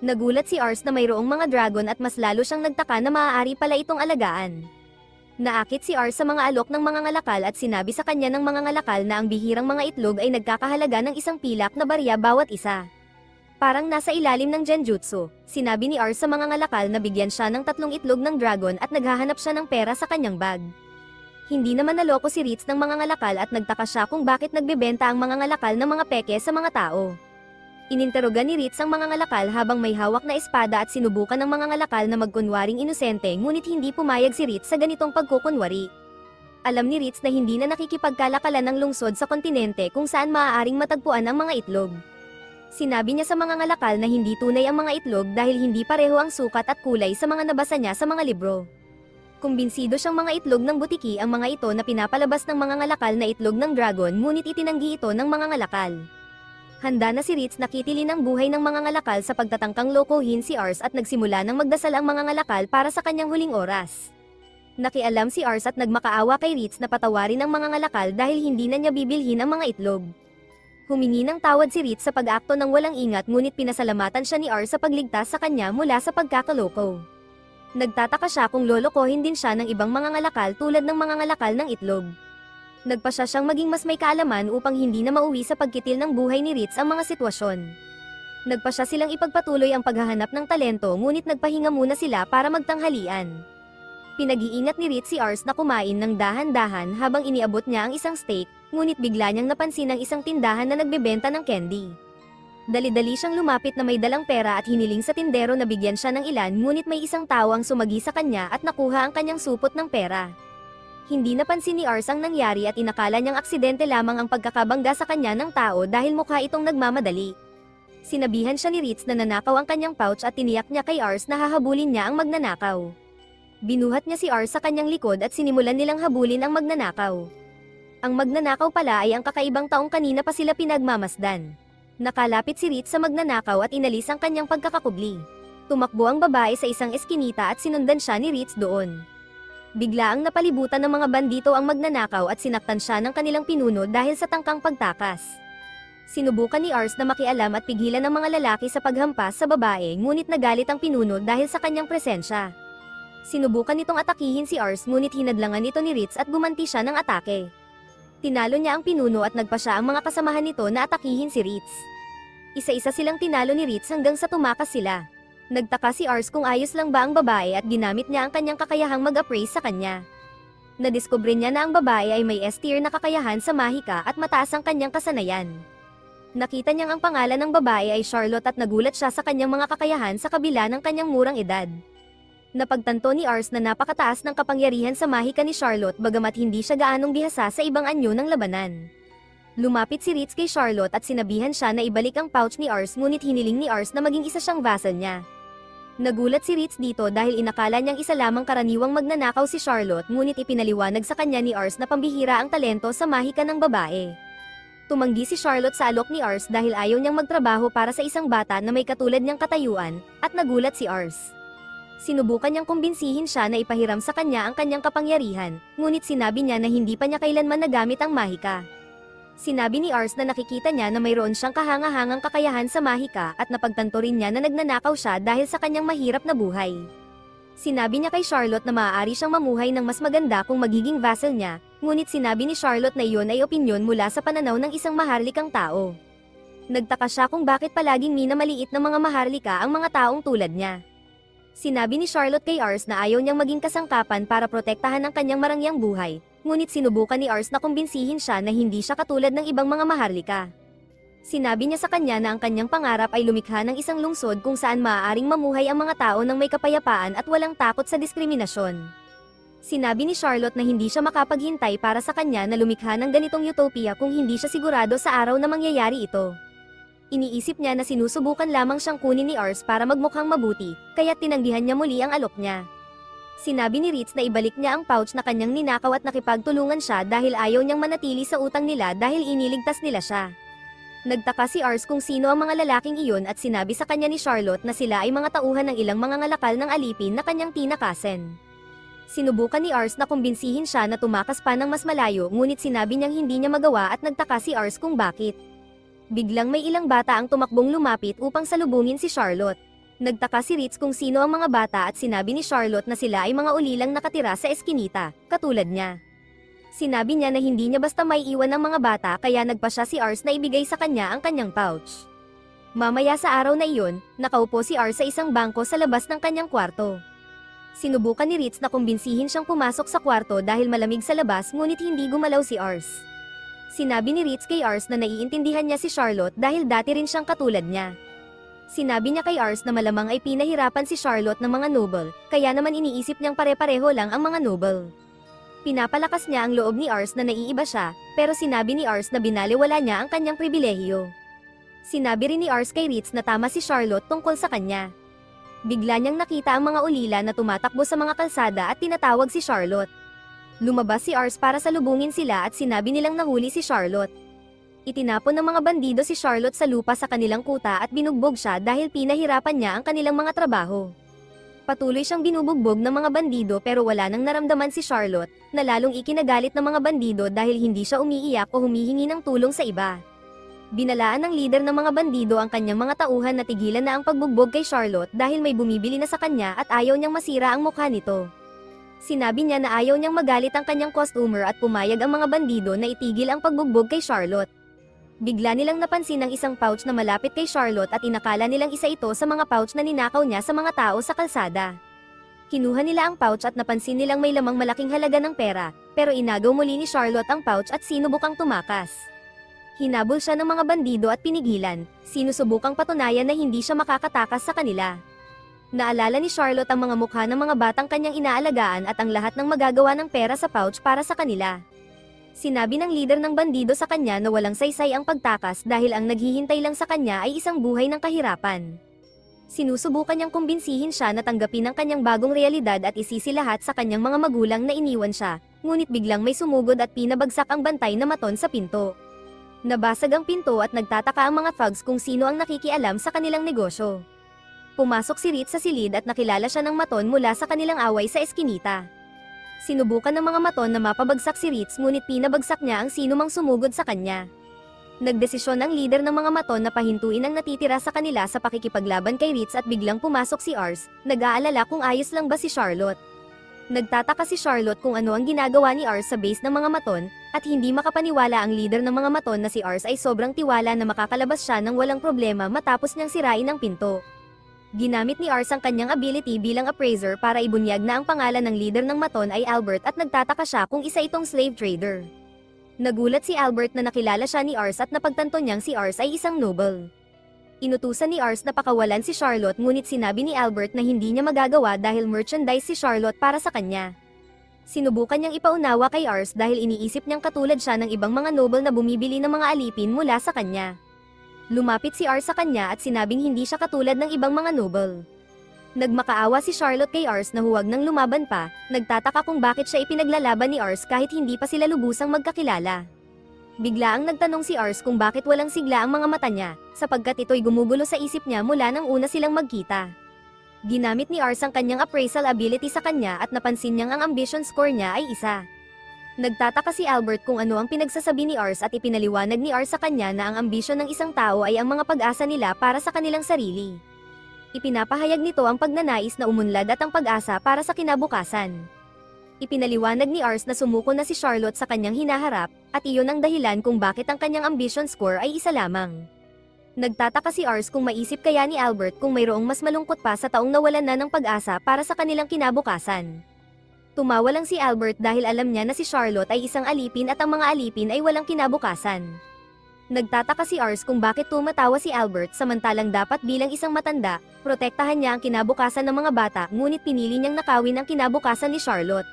Nagulat si Ars na mayroong mga dragon at mas lalo siyang nagtaka na maaari pala itong alagaan. Naakit si Ars sa mga alok ng mga ngalakal at sinabi sa kanya ng mga ngalakal na ang bihirang mga itlog ay nagkakahalaga ng isang pilak na barya bawat isa. Parang nasa ilalim ng genjutsu, sinabi ni Ars sa mga ngalakal na bigyan siya ng 3 itlog ng dragon at naghahanap siya ng pera sa kanyang bag. Hindi naman naloko si Ritz ng mga ngalakal at nagtaka siya kung bakit nagbebenta ang mga ngalakal ng mga peke sa mga tao. Ininterogan ni Ritz ang mga ngalakal habang may hawak na espada at sinubukan ng mga ngalakal na magkunwaring inosente ngunit hindi pumayag si Ritz sa ganitong pagkukunwari. Alam ni Ritz na hindi na nakikipagkalakalan ng lungsod sa kontinente kung saan maaaring matagpuan ang mga itlog. Sinabi niya sa mga ngalakal na hindi tunay ang mga itlog dahil hindi pareho ang sukat at kulay sa mga nabasa niya sa mga libro. Kumbinsido siyang mga itlog ng butiki ang mga ito na pinapalabas ng mga ngalakal na itlog ng dragon ngunit itinanggi ito ng mga ngalakal. Handa na si Ritz na kitilin ang buhay ng mga ngalakal sa pagtatangkang lokohin si Ars at nagsimula ng magdasal ang mga ngalakal para sa kanyang huling oras. Nakialam si Ars at nagmakaawa kay Ritz na patawarin ang mga ngalakal dahil hindi na niya bibilhin ang mga itlog. Humingi ng tawad si Ritz sa pag-akto ng walang ingat ngunit pinasalamatan siya ni Ars sa pagligtas sa kanya mula sa pagkakaloko. Nagtataka siya kung lolokohin din siya ng ibang mga ngalakal tulad ng mga ngalakal ng itlog. Nagpasya siyang maging mas may kaalaman upang hindi na mauwi sa pagkitil ng buhay ni Ritz ang mga sitwasyon. Nagpasya silang ipagpatuloy ang paghahanap ng talento ngunit nagpahinga muna sila para magtanghalian. Pinag-iingat ni Ritz si Ars na kumain ng dahan-dahan habang iniabot niya ang isang steak, ngunit bigla niyang napansin ang isang tindahan na nagbebenta ng candy. Dali-dali siyang lumapit na may dalang pera at hiniling sa tindero na bigyan siya ng ilan ngunit may isang tao ang sumagi sa kanya at nakuha ang kanyang supot ng pera. Hindi napansin ni Ars ang nangyari at inakala niyang aksidente lamang ang pagkakabangga sa kanya ng tao dahil mukha itong nagmamadali. Sinabihan siya ni Ritz na nanakaw ang kanyang pouch at tiniyak niya kay Ars na hahabulin niya ang magnanakaw. Binuhat niya si Ars sa kanyang likod at sinimulan nilang habulin ang magnanakaw. Ang magnanakaw pala ay ang kakaibang taong kanina pa sila pinagmamasdan. Nakalapit si Ritz sa magnanakaw at inalis ang kanyang pagkakakubli. Tumakbo ang babae sa isang eskinita at sinundan siya ni Ritz doon. Bigla ang napalibutan ng mga bandito ang magnanakaw at sinaktan siya ng kanilang pinuno dahil sa tangkang pagtakas. Sinubukan ni Ars na makialam at pigilan ng mga lalaki sa paghampas sa babae ngunit nagalit ang pinuno dahil sa kanyang presensya. Sinubukan nitong atakihin si Ars ngunit hinadlangan ito ni Ritz at gumanti siya ng atake. Tinalo niya ang pinuno at nagpasya ang mga kasamahan nito na atakihin si Ritz. Isa-isa silang tinalo ni Ritz hanggang sa tumakas sila. Nagtaka si Ars kung ayos lang ba ang babae at ginamit niya ang kanyang kakayahang mag-appraise sa kanya. Nadiskubre niya na ang babae ay may S-tier na kakayahan sa mahika at mataas ang kanyang kasanayan. Nakita niyang ang pangalan ng babae ay Charlotte at nagulat siya sa kanyang mga kakayahan sa kabila ng kanyang murang edad. Napagtanto ni Ars na napakataas ng kapangyarihan sa mahika ni Charlotte bagamat hindi siya gaanong bihasa sa ibang anyo ng labanan. Lumapit si Ritz kay Charlotte at sinabihan siya na ibalik ang pouch ni Ars ngunit hiniling ni Ars na maging isa siyang vassal niya. Nagulat si Ritz dito dahil inakala niyang isa lamang karaniwang magnanakaw si Charlotte, ngunit ipinaliwanag sa kanya ni Ars na pambihira ang talento sa mahika ng babae. Tumanggi si Charlotte sa alok ni Ars dahil ayaw niyang magtrabaho para sa isang bata na may katulad niyang katayuan, at nagulat si Ars. Sinubukan niyang kumbinsihin siya na ipahiram sa kanya ang kanyang kapangyarihan, ngunit sinabi niya na hindi pa niya kailanman nagamit ang mahika. Sinabi ni Ars na nakikita niya na mayroon siyang kahanga-hangang kakayahan sa mahika at napagtanto rin niya na nagnanakaw siya dahil sa kanyang mahirap na buhay. Sinabi niya kay Charlotte na maaari siyang mamuhay ng mas maganda kung magiging vassal niya, ngunit sinabi ni Charlotte na iyon ay opinyon mula sa pananaw ng isang maharlikang tao. Nagtaka siya kung bakit palaging minamaliit ng mga maharlika ang mga taong tulad niya. Sinabi ni Charlotte kay Ars na ayaw niyang maging kasangkapan para protektahan ang kanyang marangyang buhay, ngunit sinubukan ni Ars na kumbinsihin siya na hindi siya katulad ng ibang mga maharlika. Sinabi niya sa kanya na ang kanyang pangarap ay lumikha ng isang lungsod kung saan maaaring mamuhay ang mga tao ng may kapayapaan at walang takot sa diskriminasyon. Sinabi ni Charlotte na hindi siya makapaghintay para sa kanya na lumikha ng ganitong utopia kung hindi siya sigurado sa araw na mangyayari ito. Iniisip niya na sinusubukan lamang siyang kunin ni Ars para magmukhang mabuti, kaya tinanggihan niya muli ang alok niya. Sinabi ni Ritz na ibalik niya ang pouch na kanyang ninakaw at nakipagtulungan siya dahil ayaw niyang manatili sa utang nila dahil iniligtas nila siya. Nagtaka si Ars kung sino ang mga lalaking iyon at sinabi sa kanya ni Charlotte na sila ay mga tauhan ng ilang mga ngalakal ng alipin na kanyang tinakasen. Sinubukan ni Ars na kumbinsihin siya na tumakas pa ng mas malayo, ngunit sinabi niyang hindi niya magawa at nagtaka si Ars kung bakit. Biglang may ilang bata ang tumakbong lumapit upang salubungin si Charlotte. Nagtaka si Ritz kung sino ang mga bata at sinabi ni Charlotte na sila ay mga ulilang nakatira sa eskinita, katulad niya. Sinabi niya na hindi niya basta may iwan ng mga bata kaya nagpa siya si Ars na ibigay sa kanya ang kanyang pouch. Mamaya sa araw na iyon, nakaupo si Ars sa isang bangko sa labas ng kanyang kwarto. Sinubukan ni Ritz na kumbinsihin siyang pumasok sa kwarto dahil malamig sa labas, ngunit hindi gumalaw si Ars. Sinabi ni Ritz kay Ars na naiintindihan niya si Charlotte dahil dati rin siyang katulad niya. Sinabi niya kay Ars na malamang ay pinahirapan si Charlotte ng mga noble, kaya naman iniisip niyang pare-pareho lang ang mga noble. Pinapalakas niya ang loob ni Ars na naiiba siya, pero sinabi ni Ars na binaliwala niya ang kanyang pribilehiyo. Sinabi rin ni Ars kay Ritz na tama si Charlotte tungkol sa kanya. Bigla niyang nakita ang mga ulila na tumatakbo sa mga kalsada at tinatawag si Charlotte. Lumabas si Ars para salubungin sila at sinabi nilang nahuli si Charlotte. Itinapon ng mga bandido si Charlotte sa lupa sa kanilang kuta at binugbog siya dahil pinahirapan niya ang kanilang mga trabaho. Patuloy siyang binubugbog ng mga bandido pero wala nang naramdaman si Charlotte, na lalong ikinagalit ng mga bandido dahil hindi siya umiiyak o humihingi ng tulong sa iba. Binalaan ng lider ng mga bandido ang kanyang mga tauhan na tigilan na ang pagbugbog kay Charlotte dahil may bumibili na sa kanya at ayaw niyang masira ang mukha nito. Sinabi niya na ayaw niyang magalit ang kanyang customer at pumayag ang mga bandido na itigil ang pagbugbog kay Charlotte. Bigla nilang napansin ang isang pouch na malapit kay Charlotte at inakala nilang isa ito sa mga pouch na ninakaw niya sa mga tao sa kalsada. Kinuha nila ang pouch at napansin nilang may lamang malaking halaga ng pera, pero inagaw muli ni Charlotte ang pouch at sinubukang tumakas. Hinabol siya ng mga bandido at pinigilan, sinusubukang patunayan na hindi siya makakatakas sa kanila. Naalala ni Charlotte ang mga mukha ng mga batang kanyang inaalagaan at ang lahat ng magagawa ng pera sa pouch para sa kanila. Sinabi ng lider ng bandido sa kanya na walang saysay ang pagtakas dahil ang naghihintay lang sa kanya ay isang buhay ng kahirapan. Sinusubukan niyang kumbinsihin siya na tanggapin ang kanyang bagong realidad at isisi lahat sa kanyang mga magulang na iniwan siya, ngunit biglang may sumugod at pinabagsak ang bantay na maton sa pinto. Nabasag ang pinto at nagtataka ang mga thugs kung sino ang nakikialam sa kanilang negosyo. Pumasok si Ritz sa silid at nakilala siya ng maton mula sa kanilang away sa eskinita. Sinubukan ng mga maton na mapabagsak si Ritz ngunit pinabagsak niya ang sinumang sumugod sa kanya. Nagdesisyon ang lider ng mga maton na pahintuin ang natitira sa kanila sa pakikipaglaban kay Ritz at biglang pumasok si Ars, nag-aalala kung ayos lang ba si Charlotte. Nagtataka si Charlotte kung ano ang ginagawa ni Ars sa base ng mga maton, at hindi makapaniwala ang lider ng mga maton na si Ars ay sobrang tiwala na makakalabas siya ng walang problema matapos niyang sirain ang pinto. Ginamit ni Ars ang kanyang ability bilang appraiser para ibunyag na ang pangalan ng lider ng maton ay Albert at nagtataka siya kung isa itong slave trader. Nagulat si Albert na nakilala siya ni Ars at napagtanto niyang si Ars ay isang noble. Inutusan ni Ars na pakawalan si Charlotte ngunit sinabi ni Albert na hindi niya magagawa dahil merchandise si Charlotte para sa kanya. Sinubukan niyang ipaunawa kay Ars dahil iniisip niyang katulad siya ng ibang mga noble na bumibili ng mga alipin mula sa kanya. Lumapit si Ars sa kanya at sinabing hindi siya katulad ng ibang mga noble. Nagmakaawa si Charlotte kay Ars na huwag nang lumaban pa, nagtataka kung bakit siya ipinaglalaban ni Ars kahit hindi pa sila lubusang magkakilala. Biglaang nagtanong si Ars kung bakit walang sigla ang mga mata niya, sapagkat ito'y gumugulo sa isip niya mula nang una silang magkita. Ginamit ni Ars ang kanyang appraisal ability sa kanya at napansin niyang ang ambition score niya ay 1. Nagtataka si Albert kung ano ang pinagsasabi ni Ars at ipinaliwanag ni Ars sa kanya na ang ambisyon ng isang tao ay ang mga pag-asa nila para sa kanilang sarili. Ipinapahayag nito ang pagnanais na umunlad at ang pag-asa para sa kinabukasan. Ipinaliwanag ni Ars na sumuko na si Charlotte sa kanyang hinaharap, at iyon ang dahilan kung bakit ang kanyang ambition score ay 1 lamang. Nagtataka si Ars kung maisip kaya ni Albert kung mayroong mas malungkot pa sa taong nawalan na ng pag-asa para sa kanilang kinabukasan. Tumawa lang si Albert dahil alam niya na si Charlotte ay isang alipin at ang mga alipin ay walang kinabukasan. Nagtataka si Ars kung bakit tumatawa si Albert samantalang dapat bilang isang matanda, protektahan niya ang kinabukasan ng mga bata ngunit pinili niyang nakawin ang kinabukasan ni Charlotte.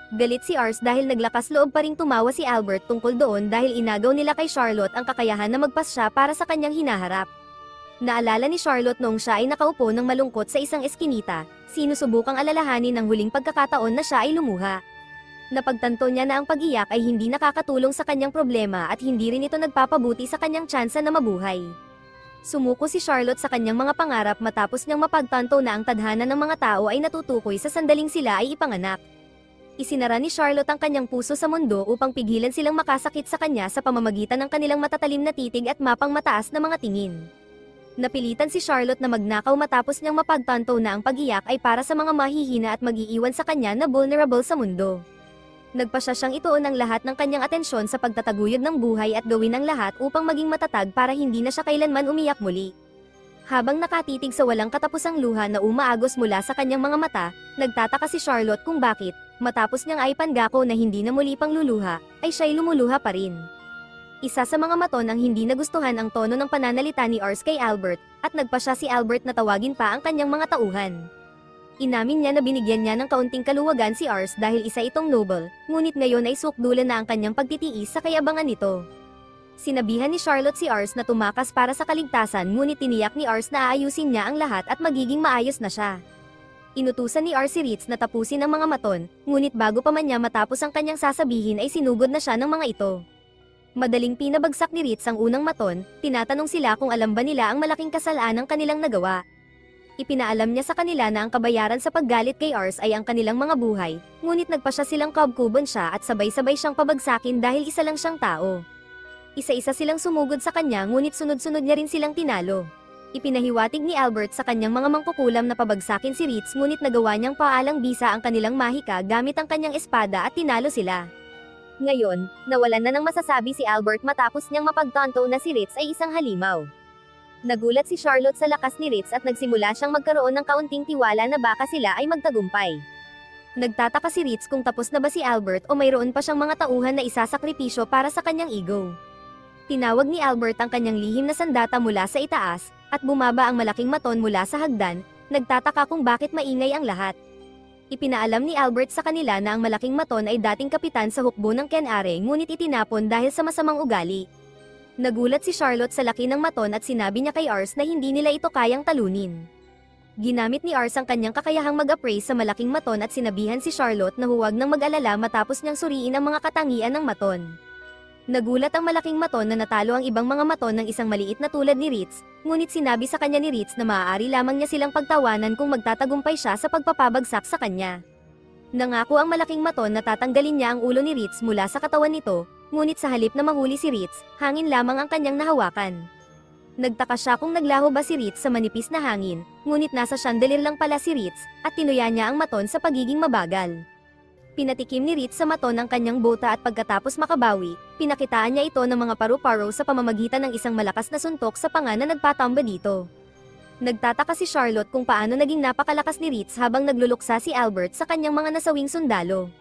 Galit si Ars dahil naglakas loob pa ring tumawa si Albert tungkol doon dahil inagaw nila kay Charlotte ang kakayahan na magpasya para sa kanyang hinaharap. Naalala ni Charlotte noong siya ay nakaupo ng malungkot sa isang eskinita, sinusubukang alalahanin ng huling pagkakataon na siya ay lumuha. Napagtanto niya na ang pag-iyak ay hindi nakakatulong sa kanyang problema at hindi rin ito nagpapabuti sa kanyang tsansa na mabuhay. Sumuko si Charlotte sa kanyang mga pangarap matapos niyang mapagtanto na ang tadhana ng mga tao ay natutukoy sa sandaling sila ay ipanganak. Isinara ni Charlotte ang kanyang puso sa mundo upang pigilan silang makasakit sa kanya sa pamamagitan ng kanilang matatalim na titig at mapang mataas na mga tingin. Napilitan si Charlotte na magnakaw matapos niyang mapagtanto na ang pag-iyak ay para sa mga mahihina at mag-iiwan sa kanya na vulnerable sa mundo. Nagpasya siyang ituon ang lahat ng kanyang atensyon sa pagtataguyod ng buhay at gawin ang lahat upang maging matatag para hindi na siya kailanman umiyak muli. Habang nakatitig sa walang katapusang luha na umaagos mula sa kanyang mga mata, nagtataka si Charlotte kung bakit, matapos niyang ay pangako na hindi na muli pang luluha, ay siya'y lumuluha pa rin. Isa sa mga maton ang hindi nagustuhan ang tono ng pananalita ni Ars kay Albert, at nagpasya si Albert na tawagin pa ang kanyang mga tauhan. Inamin niya na binigyan niya ng kaunting kaluwagan si Ars dahil isa itong noble, ngunit ngayon ay sukdulan na ang kanyang pagtitiis sa kayabangan nito. Sinabihan ni Charlotte si Ars na tumakas para sa kaligtasan ngunit tiniyak ni Ars na aayusin niya ang lahat at magiging maayos na siya. Inutusan ni Ars si Ritz na tapusin ang mga maton, ngunit bago pa man niya matapos ang kanyang sasabihin ay sinugod na siya ng mga ito. Madaling pinabagsak ni Ritz ang unang maton, tinatanong sila kung alam ba nila ang malaking kasalanang kanilang nagawa. Ipinaalam niya sa kanila na ang kabayaran sa paggalit kay Ars ay ang kanilang mga buhay, ngunit nagpasya silang kabkuban siya at sabay-sabay siyang pabagsakin dahil isa lang siyang tao. Isa-isa silang sumugod sa kanya ngunit sunod-sunod niya rin silang tinalo. Ipinahiwatig ni Albert sa kanyang mga mangkukulam na pabagsakin si Ritz ngunit nagawa niyang paalang bisa ang kanilang mahika gamit ang kanyang espada at tinalo sila. Ngayon, nawalan na ng masasabi si Albert matapos niyang mapagtanto na si Ritz ay isang halimaw. Nagulat si Charlotte sa lakas ni Ritz at nagsimula siyang magkaroon ng kaunting tiwala na baka sila ay magtagumpay. Nagtataka si Ritz kung tapos na ba si Albert o mayroon pa siyang mga tauhan na isasakripisyo para sa kanyang ego. Tinawag ni Albert ang kanyang lihim na sandata mula sa itaas, at bumaba ang malaking maton mula sa hagdan, nagtataka kung bakit maingay ang lahat. Ipinaalam ni Albert sa kanila na ang malaking maton ay dating kapitan sa hukbo ng Kenare ngunit itinapon dahil sa masamang ugali. Nagulat si Charlotte sa laki ng maton at sinabi niya kay Ars na hindi nila ito kayang talunin. Ginamit ni Ars ang kanyang kakayahang mag-appraise sa malaking maton at sinabihan si Charlotte na huwag nang mag-alala matapos niyang suriin ang mga katangian ng maton. Nagulat ang malaking maton na natalo ang ibang mga maton ng isang maliit na tulad ni Ritz, ngunit sinabi sa kanya ni Ritz na maaari lamang niya silang pagtawanan kung magtatagumpay siya sa pagpapabagsak sa kanya. Nangako ang malaking maton na tatanggalin niya ang ulo ni Ritz mula sa katawan nito, ngunit sa halip na mahuli si Ritz, hangin lamang ang kanyang nahawakan. Nagtaka siya kung naglaho ba si Ritz sa manipis na hangin, ngunit nasa chandelier lang pala si Ritz, at tinuya niya ang maton sa pagiging mabagal. Pinatikim ni Ritz sa maton ang kanyang bota at pagkatapos makabawi, pinakitaan niya ito ng mga paru-paro sa pamamagitan ng isang malakas na suntok sa panga na nagpatamba dito. Nagtataka si Charlotte kung paano naging napakalakas ni Ritz habang nagluluksa si Albert sa kanyang mga nasawing sundalo.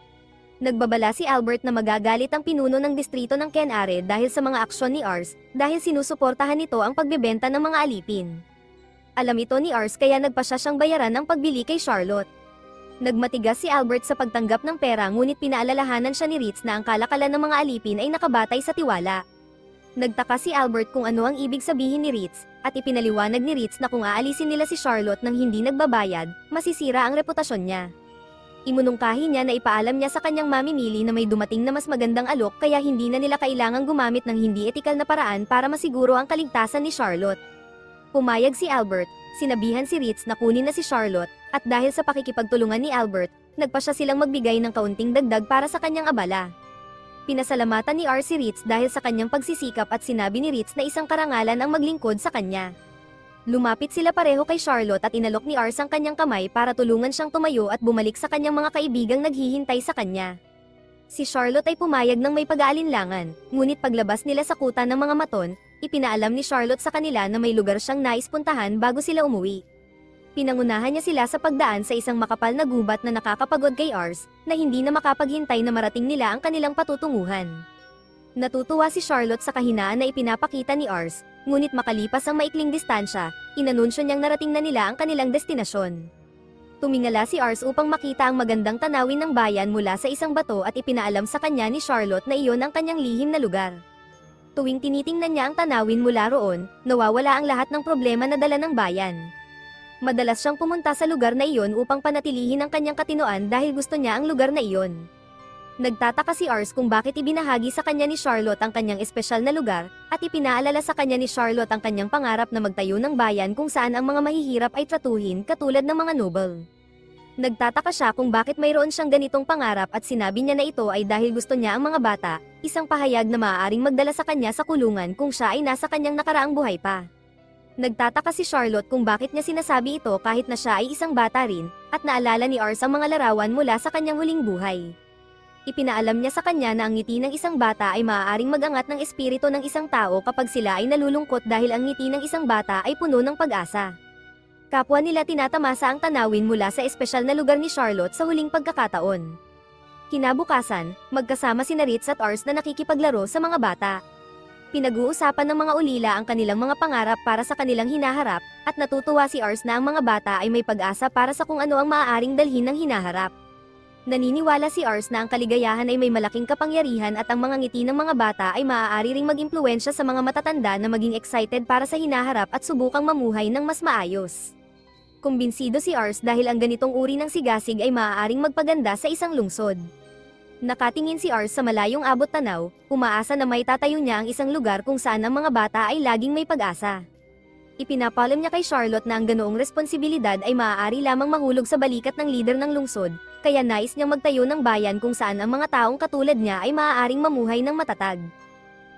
Nagbabala si Albert na magagalit ang pinuno ng distrito ng Kenare dahil sa mga aksyon ni Ars, dahil sinusuportahan nito ang pagbebenta ng mga alipin. Alam ito ni Ars kaya nagpasya siyang bayaran ng pagbili kay Charlotte. Nagmatigas si Albert sa pagtanggap ng pera ngunit pinaalalahanan siya ni Ritz na ang kalakalan ng mga alipin ay nakabatay sa tiwala. Nagtaka si Albert kung ano ang ibig sabihin ni Ritz, at ipinaliwanag ni Ritz na kung aalisin nila si Charlotte nang hindi nagbabayad, masisira ang reputasyon niya. Imunungkahi niya na ipaalam niya sa kanyang mamimili na may dumating na mas magandang alok kaya hindi na nila kailangang gumamit ng hindi etikal na paraan para masiguro ang kaligtasan ni Charlotte. Pumayag si Albert, sinabihan si Ritz na kunin na si Charlotte, at dahil sa pakikipagtulungan ni Albert, nagpa siya silang magbigay ng kaunting dagdag para sa kanyang abala. Pinasalamatan ni R si Ritz dahil sa kanyang pagsisikap at sinabi ni Ritz na isang karangalan ang maglingkod sa kanya. Lumapit sila pareho kay Charlotte at inalok ni R ang kanyang kamay para tulungan siyang tumayo at bumalik sa kanyang mga kaibigang naghihintay sa kanya. Si Charlotte ay pumayag ng may pag-aalinlangan, ngunit paglabas nila sa kuta ng mga maton, ipinaalam ni Charlotte sa kanila na may lugar siyang nais puntahan bago sila umuwi. Pinangunahan niya sila sa pagdaan sa isang makapal na gubat na nakakapagod kay Ars, na hindi na makapaghintay na marating nila ang kanilang patutunguhan. Natutuwa si Charlotte sa kahinaan na ipinapakita ni Ars, ngunit makalipas ang maikling distansya, inanunsyo niyang narating na nila ang kanilang destinasyon. Tumingala si Ars upang makita ang magandang tanawin ng bayan mula sa isang bato at ipinaalam sa kanya ni Charlotte na iyon ang kanyang lihim na lugar. Tuwing tinitingnan niya ang tanawin mula roon, nawawala ang lahat ng problema na dala ng bayan. Madalas siyang pumunta sa lugar na iyon upang panatilihin ang kanyang katinoan dahil gusto niya ang lugar na iyon. Nagtataka si Ars kung bakit ibinahagi sa kanya ni Charlotte ang kanyang espesyal na lugar, at ipinaalala sa kanya ni Charlotte ang kanyang pangarap na magtayo ng bayan kung saan ang mga mahihirap ay tratuhin katulad ng mga noble. Nagtataka siya kung bakit mayroon siyang ganitong pangarap at sinabi niya na ito ay dahil gusto niya ang mga bata, isang pahayag na maaaring magdala sa kanya sa kulungan kung siya ay nasa kanyang nakaraang buhay pa. Nagtataka si Charlotte kung bakit niya sinasabi ito kahit na siya ay isang bata rin, at naalala ni Ars ang mga larawan mula sa kanyang huling buhay. Ipinaalam niya sa kanya na ang ngiti ng isang bata ay maaaring magangat ng espiritu ng isang tao kapag sila ay nalulungkot dahil ang ngiti ng isang bata ay puno ng pag-asa. Kapwa nila tinatamasa ang tanawin mula sa espesyal na lugar ni Charlotte sa huling pagkakataon. Kinabukasan, magkasama sina Ritz at Ars na nakikipaglaro sa mga bata. Pinag-uusapan ng mga ulila ang kanilang mga pangarap para sa kanilang hinaharap, at natutuwa si Ars na ang mga bata ay may pag-asa para sa kung ano ang maaaring dalhin ng hinaharap. Naniniwala si Ars na ang kaligayahan ay may malaking kapangyarihan at ang mga ngiti ng mga bata ay maaari ring mag-impluwensya sa mga matatanda na maging excited para sa hinaharap at subukang mamuhay ng mas maayos. Kumbinsido si Ars dahil ang ganitong uri ng sigasig ay maaaring magpaganda sa isang lungsod. Nakatingin si Ars sa malayong abot tanaw, umaasa na may tatayo niya ang isang lugar kung saan ang mga bata ay laging may pag-asa. Ipinapalam niya kay Charlotte na ang ganoong responsibilidad ay maaari lamang mahulog sa balikat ng lider ng lungsod, kaya nais niyang magtayo ng bayan kung saan ang mga taong katulad niya ay maaaring mamuhay ng matatag.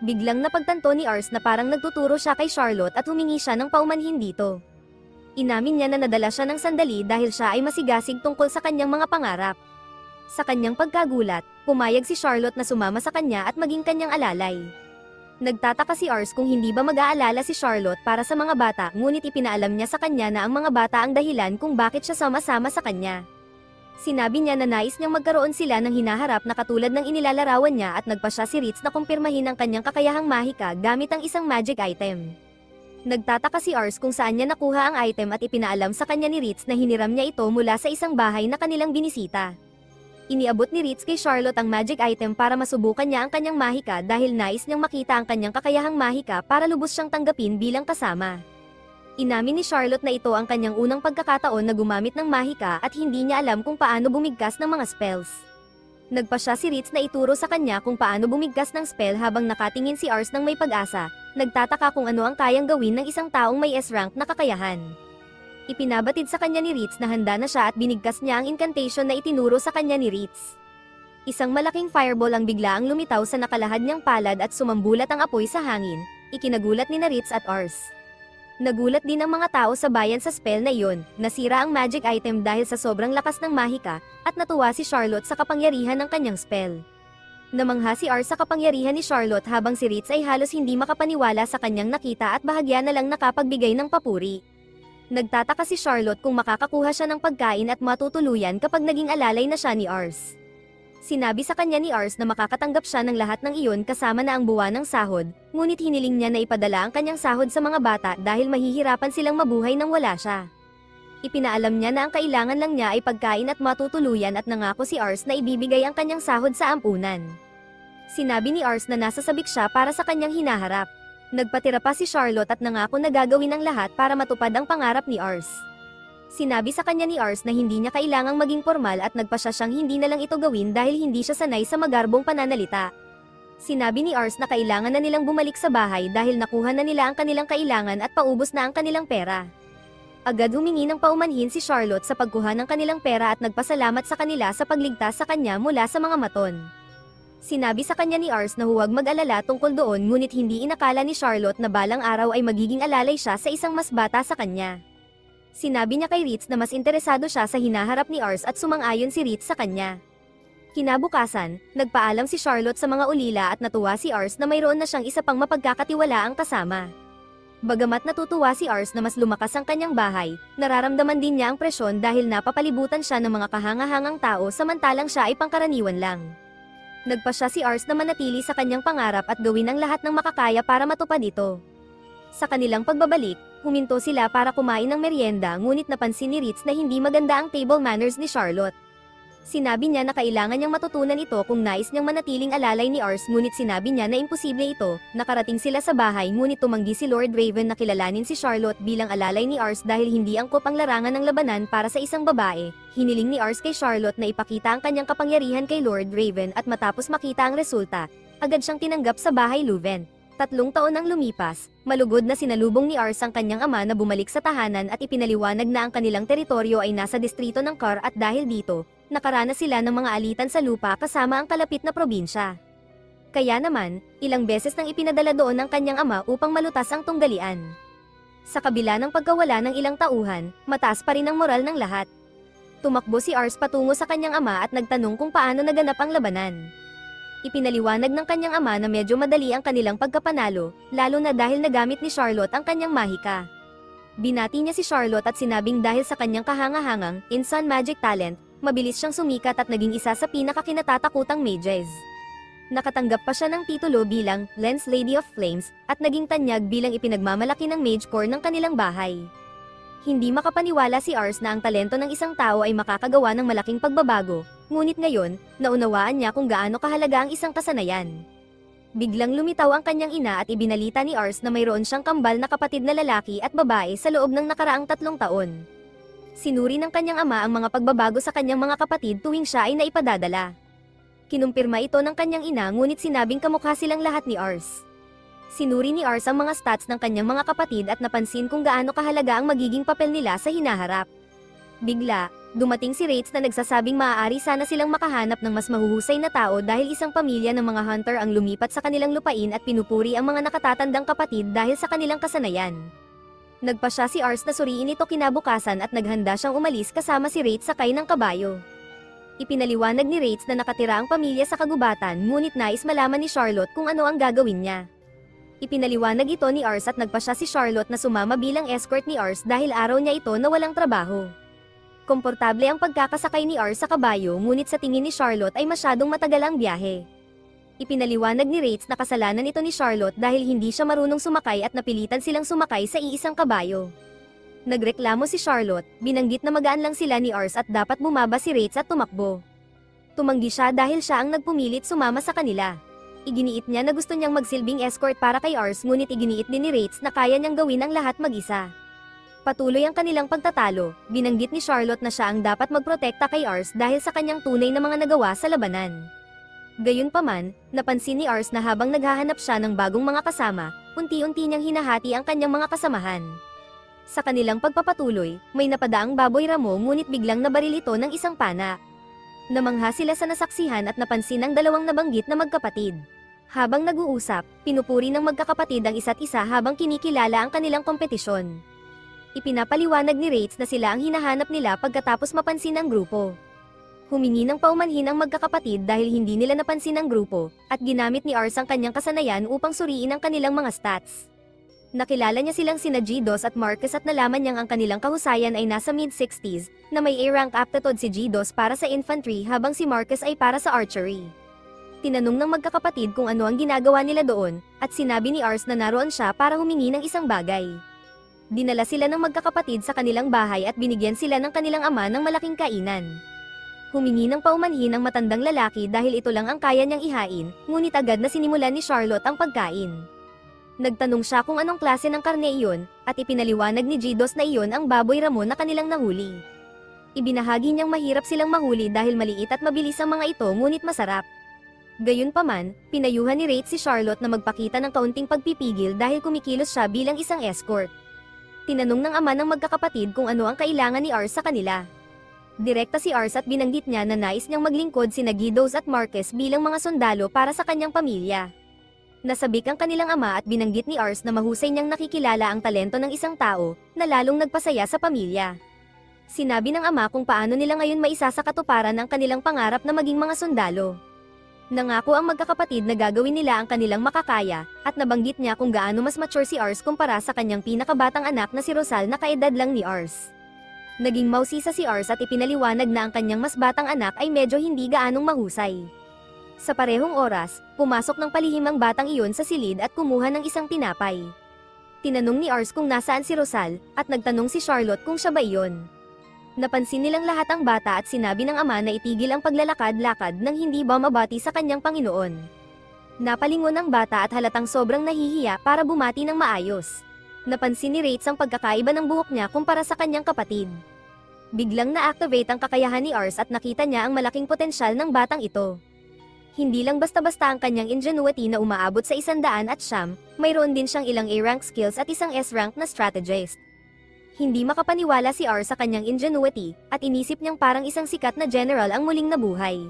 Biglang napagtanto ni Ars na parang nagtuturo siya kay Charlotte at humingi siya ng paumanhin dito. Inamin niya na nadala siya ng sandali dahil siya ay masigasig tungkol sa kanyang mga pangarap. Sa kanyang pagkagulat, pumayag si Charlotte na sumama sa kanya at maging kanyang alalay. Nagtataka si Ars kung hindi ba mag-aalala si Charlotte para sa mga bata, ngunit ipinaalam niya sa kanya na ang mga bata ang dahilan kung bakit siya sama-sama sa kanya. Sinabi niya na nais niyang magkaroon sila ng hinaharap na katulad ng inilalarawan niya at nagpa siya si Ritz na kumpirmahin ang kanyang kakayahang mahika gamit ang isang magic item. Nagtataka si Ars kung saan niya nakuha ang item at ipinaalam sa kanya ni Ritz na hiniram niya ito mula sa isang bahay na kanilang binisita. Iniabot ni Ritz kay Charlotte ang magic item para masubukan niya ang kanyang mahika dahil nais niyang makita ang kanyang kakayahang mahika para lubos siyang tanggapin bilang kasama. Inamin ni Charlotte na ito ang kanyang unang pagkakataon na gumamit ng mahika at hindi niya alam kung paano bumigkas ng mga spells. Nagpa siya si Ritz na ituro sa kanya kung paano bumigkas ng spell habang nakatingin si Ars ng may pag-asa, nagtataka kung ano ang kayang gawin ng isang taong may S-rank na kakayahan. Ipinabatid sa kanya ni Ritz na handa na siya at binigkas niya ang incantation na itinuro sa kanya ni Ritz. Isang malaking fireball ang biglaang lumitaw sa nakalahad niyang palad at sumambulat ang apoy sa hangin, ikinagulat ni Ritz at Ars. Nagulat din ang mga tao sa bayan sa spell na iyon, nasira ang magic item dahil sa sobrang lakas ng mahika, at natuwa si Charlotte sa kapangyarihan ng kanyang spell. Namangha si Ars sa kapangyarihan ni Charlotte habang si Ritz ay halos hindi makapaniwala sa kanyang nakita at bahagya na lang nakapagbigay ng papuri. Nagtataka si Charlotte kung makakakuha siya ng pagkain at matutuluyan kapag naging alalay na siya ni Ars. Sinabi sa kanya ni Ars na makakatanggap siya ng lahat ng iyon kasama na ang buwan ng sahod, ngunit hiniling niya na ipadala ang kanyang sahod sa mga bata dahil mahihirapan silang mabuhay nang wala siya. Ipinaalam niya na ang kailangan lang niya ay pagkain at matutuluyan at nangako si Ars na ibibigay ang kanyang sahod sa ampunan. Sinabi ni Ars na nasa sabik siya para sa kanyang hinaharap. Nagpatira pa si Charlotte at nangako na gagawin ang lahat para matupad ang pangarap ni Ars. Sinabi sa kanya ni Ars na hindi niya kailangang maging formal at nagpasya siyang hindi na lang ito gawin dahil hindi siya sanay sa magarbong pananalita. Sinabi ni Ars na kailangan na nilang bumalik sa bahay dahil nakuha na nila ang kanilang kailangan at paubos na ang kanilang pera. Agad humingi ng paumanhin si Charlotte sa pagkuha ng kanilang pera at nagpasalamat sa kanila sa pagligtas sa kanya mula sa mga maton. Sinabi sa kanya ni Ars na huwag mag-alala tungkol doon ngunit hindi inakala ni Charlotte na balang araw ay magiging alalay siya sa isang mas bata sa kanya. Sinabi niya kay Ritz na mas interesado siya sa hinaharap ni Ars at sumang-ayon si Ritz sa kanya. Kinabukasan, nagpaalam si Charlotte sa mga ulila at natuwa si Ars na mayroon na siyang isa pang mapagkakatiwalaang kasama. Bagamat natutuwa si Ars na mas lumakas ang kanyang bahay, nararamdaman din niya ang presyon dahil napapalibutan siya ng mga kahangahangang tao samantalang siya ay pangkaraniwan lang. Nagpasya si Ars na manatili sa kanyang pangarap at gawin ang lahat ng makakaya para matupad ito. Sa kanilang pagbabalik, huminto sila para kumain ng merienda ngunit napansin ni Ritz na hindi maganda ang table manners ni Charlotte. Sinabi niya na kailangan niyang matutunan ito kung nais niyang manatiling alalay ni Ars ngunit sinabi niya na imposible ito. Nakarating sila sa bahay ngunit tumanggi si Lord Raven na kilalanin si Charlotte bilang alalay ni Ars dahil hindi angkop ang larangan ng labanan para sa isang babae. Hiniling ni Ars kay Charlotte na ipakita ang kanyang kapangyarihan kay Lord Raven at matapos makita ang resulta, agad siyang tinanggap sa bahay Leuven. 3 taon ang lumipas, malugod na sinalubong ni Ars ang kanyang ama na bumalik sa tahanan at ipinaliwanag na ang kanilang teritoryo ay nasa distrito ng Kar at dahil dito, nakaranas sila ng mga alitan sa lupa kasama ang kalapit na probinsya. Kaya naman, ilang beses nang ipinadala doon ng kanyang ama upang malutas ang tunggalian. Sa kabila ng pagkawala ng ilang tauhan, mataas pa rin ang moral ng lahat. Tumakbo si Ars patungo sa kanyang ama at nagtanong kung paano naganap ang labanan. Ipinaliwanag ng kanyang ama na medyo madali ang kanilang pagkapanalo, lalo na dahil nagamit ni Charlotte ang kanyang mahika. Binati niya si Charlotte at sinabing dahil sa kanyang kahangahangang, instant magic talent, mabilis siyang sumikat at naging isa sa pinakakinatatakutang mages. Nakatanggap pa siya ng titulo bilang Lens Lady of Flames at naging tanyag bilang ipinagmamalaki ng mage core ng kanilang bahay. Hindi makapaniwala si Ars na ang talento ng isang tao ay makakagawa ng malaking pagbabago, ngunit ngayon, naunawaan niya kung gaano kahalaga ang isang kasanayan. Biglang lumitaw ang kanyang ina at ibinalita ni Ars na mayroon siyang kambal na kapatid na lalaki at babae sa loob ng nakaraang 3 taon. Sinuri ng kanyang ama ang mga pagbabago sa kanyang mga kapatid tuwing siya ay naipadadala. Kinumpirma ito ng kanyang ina ngunit sinabing kamukha silang lahat ni Ars. Sinuri ni Ars ang mga stats ng kanyang mga kapatid at napansin kung gaano kahalaga ang magiging papel nila sa hinaharap. Bigla, dumating si Rates na nagsasabing maaari sana silang makahanap ng mas mahuhusay na tao dahil isang pamilya ng mga hunter ang lumipat sa kanilang lupain at pinupuri ang mga nakatatandang kapatid dahil sa kanilang kasanayan. Nagpasya si Ars na suriin ito kinabukasan at naghanda siyang umalis kasama si Rates sakay ng kabayo. Ipinaliwanag ni Rates na nakatira ang pamilya sa kagubatan ngunit nais malaman ni Charlotte kung ano ang gagawin niya. Ipinaliwanag ito ni Ars at nagpasya si Charlotte na sumama bilang escort ni Ars dahil araw niya ito na walang trabaho. Komportable ang pagkakasakay ni Ars sa kabayo ngunit sa tingin ni Charlotte ay masyadong matagal ang biyahe. Ipinaliwanag ni Rates na kasalanan ito ni Charlotte dahil hindi siya marunong sumakay at napilitan silang sumakay sa iisang kabayo. Nagreklamo si Charlotte, binanggit na magaan lang sila ni Ars at dapat bumaba si Rates at tumakbo. Tumanggi siya dahil siya ang nagpumilit sumama sa kanila. Iginiit niya na gusto niyang magsilbing escort para kay Ars ngunit iginiit din ni Rates na kaya niyang gawin ang lahat mag-isa. Patuloy ang kanilang pagtatalo, binanggit ni Charlotte na siya ang dapat magprotekta kay Ars dahil sa kanyang tunay na mga nagawa sa labanan. Gayunpaman, napansin ni Ars na habang naghahanap siya ng bagong mga kasama, unti-unti niyang hinahati ang kanyang mga kasamahan. Sa kanilang pagpapatuloy, may napadaang baboy ramo ngunit biglang nabaril ito ng isang pana. Namangha sila sa nasaksihan at napansin ang dalawang nabanggit na magkapatid. Habang nag-uusap, pinupuri ng magkakapatid ang isa't isa habang kinikilala ang kanilang kompetisyon. Ipinapaliwanag ni Rates na sila ang hinahanap nila pagkatapos mapansin ang grupo. Humingi ng paumanhin ang magkakapatid dahil hindi nila napansin ang grupo, at ginamit ni Ars ang kanyang kasanayan upang suriin ang kanilang mga stats. Nakilala niya silang sina G2 at Marcus at nalaman niyang ang kanilang kahusayan ay nasa mid-60s, na may A-rank aptitude si G2 para sa infantry habang si Marcus ay para sa archery. Tinanong ng magkakapatid kung ano ang ginagawa nila doon, at sinabi ni Ars na naroon siya para humingi ng isang bagay. Dinala sila ng magkakapatid sa kanilang bahay at binigyan sila ng kanilang ama ng malaking kainan. Humingi ng paumanhin ang matandang lalaki dahil ito lang ang kaya niyang ihain, ngunit agad na sinimulan ni Charlotte ang pagkain. Nagtanong siya kung anong klase ng karne iyon, at ipinaliwanag ni Gidos na iyon ang baboy ramon na kanilang nahuli. Ibinahagi niyang mahirap silang mahuli dahil maliit at mabilis ang mga ito ngunit masarap. Gayunpaman, pinayuhan ni Rate si Charlotte na magpakita ng kaunting pagpipigil dahil kumikilos siya bilang isang escort. Tinanong ng ama ng magkakapatid kung ano ang kailangan ni Ars sa kanila. Direkta si Ars at binanggit niya na nais niyang maglingkod sina Gidos at Marquez bilang mga sundalo para sa kanyang pamilya. Nasabik ang kanilang ama at binanggit ni Ars na mahusay niyang nakikilala ang talento ng isang tao, na lalong nagpasaya sa pamilya. Sinabi ng ama kung paano nila ngayon maisasakatuparan ang kanilang pangarap na maging mga sundalo. Nangako ang magkakapatid na gagawin nila ang kanilang makakaya, at nabanggit niya kung gaano mas mature si Ars kumpara sa kanyang pinakabatang anak na si Rosal na kaedad lang ni Ars. Naging mausisa si Ars at ipinaliwanag na ang kanyang mas batang anak ay medyo hindi gaanong mahusay. Sa parehong oras, pumasok ng palihim ang batang iyon sa silid at kumuha ng isang tinapay. Tinanong ni Ars kung nasaan si Rosal, at nagtanong si Charlotte kung siya ba iyon. Napansin nilang lahat ang bata at sinabi ng ama na itigil ang paglalakad-lakad nang hindi ba mabati sa kanyang Panginoon. Napalingon ang bata at halatang sobrang nahihiya para bumati ng maayos. Napansin ni Rate ang pagkakaiba ng buhok niya kumpara sa kanyang kapatid. Biglang na-activate ang kakayahan ni Ars at nakita niya ang malaking potensyal ng batang ito. Hindi lang basta-basta ang kanyang ingenuity na umaabot sa 100 at siyam, mayroon din siyang ilang A-rank skills at isang S-rank na strategist. Hindi makapaniwala si R sa kanyang ingenuity, at inisip niyang parang isang sikat na general ang muling nabuhay.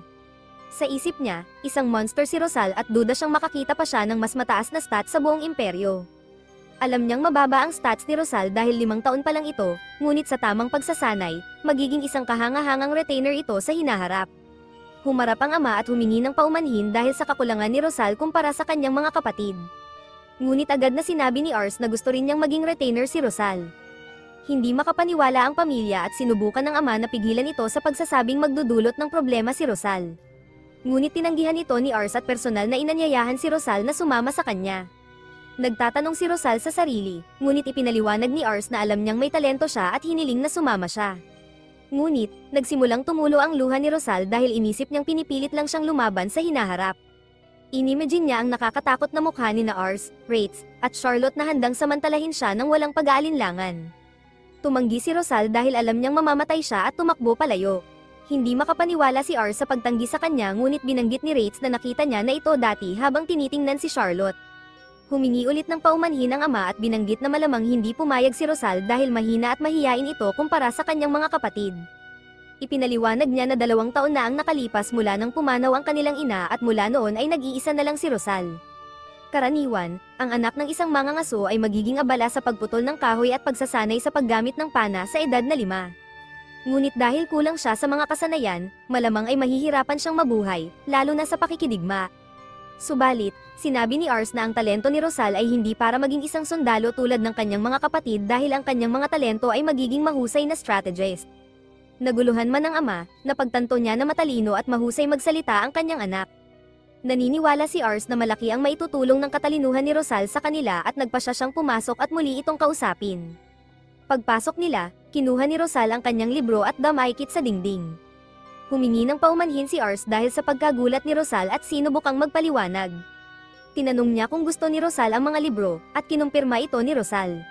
Sa isip niya, isang monster si Rosal at duda siyang makakita pa siya ng mas mataas na stats sa buong imperyo. Alam niyang mababa ang stats ni Rosal dahil 5 taon pa lang ito, ngunit sa tamang pagsasanay, magiging isang kahanga-hangang retainer ito sa hinaharap. Humarap ang ama at humingi ng paumanhin dahil sa kakulangan ni Rosal kumpara sa kanyang mga kapatid. Ngunit agad na sinabi ni Ars na gusto rin niyang maging retainer si Rosal. Hindi makapaniwala ang pamilya at sinubukan ng ama na pigilan ito sa pagsasabing magdudulot ng problema si Rosal. Ngunit tinanggihan ito ni Ars at personal na inanyayahan si Rosal na sumama sa kanya. Nagtatanong si Rosal sa sarili, ngunit ipinaliwanag ni Ars na alam niyang may talento siya at hiniling na sumama siya. Ngunit, nagsimulang tumulo ang luha ni Rosal dahil inisip niyang pinipilit lang siyang lumaban sa hinaharap. Inimagine niya ang nakakatakot na mukha ni na Ars, Rates, at Charlotte na handang samantalahin siya ng walang pag-aalinlangan. Tumanggi si Rosal dahil alam niyang mamamatay siya at tumakbo palayo. Hindi makapaniwala si Ars sa pagtanggi sa kanya ngunit binanggit ni Rates na nakita niya na ito dati habang tinitingnan si Charlotte. Humingi ulit ng paumanhin ang ama at binanggit na malamang hindi pumayag si Rosal dahil mahina at mahiyain ito kumpara sa kanyang mga kapatid. Ipinaliwanag niya na 2 taon na ang nakalipas mula nang pumanaw ang kanilang ina at mula noon ay nag-iisa na lang si Rosal. Karaniwan, ang anak ng isang mangangaso ay magiging abala sa pagputol ng kahoy at pagsasanay sa paggamit ng pana sa edad na 5. Ngunit dahil kulang siya sa mga kasanayan, malamang ay mahihirapan siyang mabuhay, lalo na sa pakikidigma. Subalit, sinabi ni Ars na ang talento ni Rosal ay hindi para maging isang sundalo tulad ng kanyang mga kapatid dahil ang kanyang mga talento ay magiging mahusay na strategist. Naguluhan man ang ama, napagtanto niya na matalino at mahusay magsalita ang kanyang anak. Naniniwala si Ars na malaki ang maitutulong ng katalinuhan ni Rosal sa kanila at nagpasya siyang pumasok at muli itong kausapin. Pagpasok nila, kinuha ni Rosal ang kanyang libro at damaykit sa dingding. Humingi ng paumanhin si Ars dahil sa pagkagulat ni Rosal at sinubukang magpaliwanag. Tinanong niya kung gusto ni Rosal ang mga libro, at kinumpirma ito ni Rosal.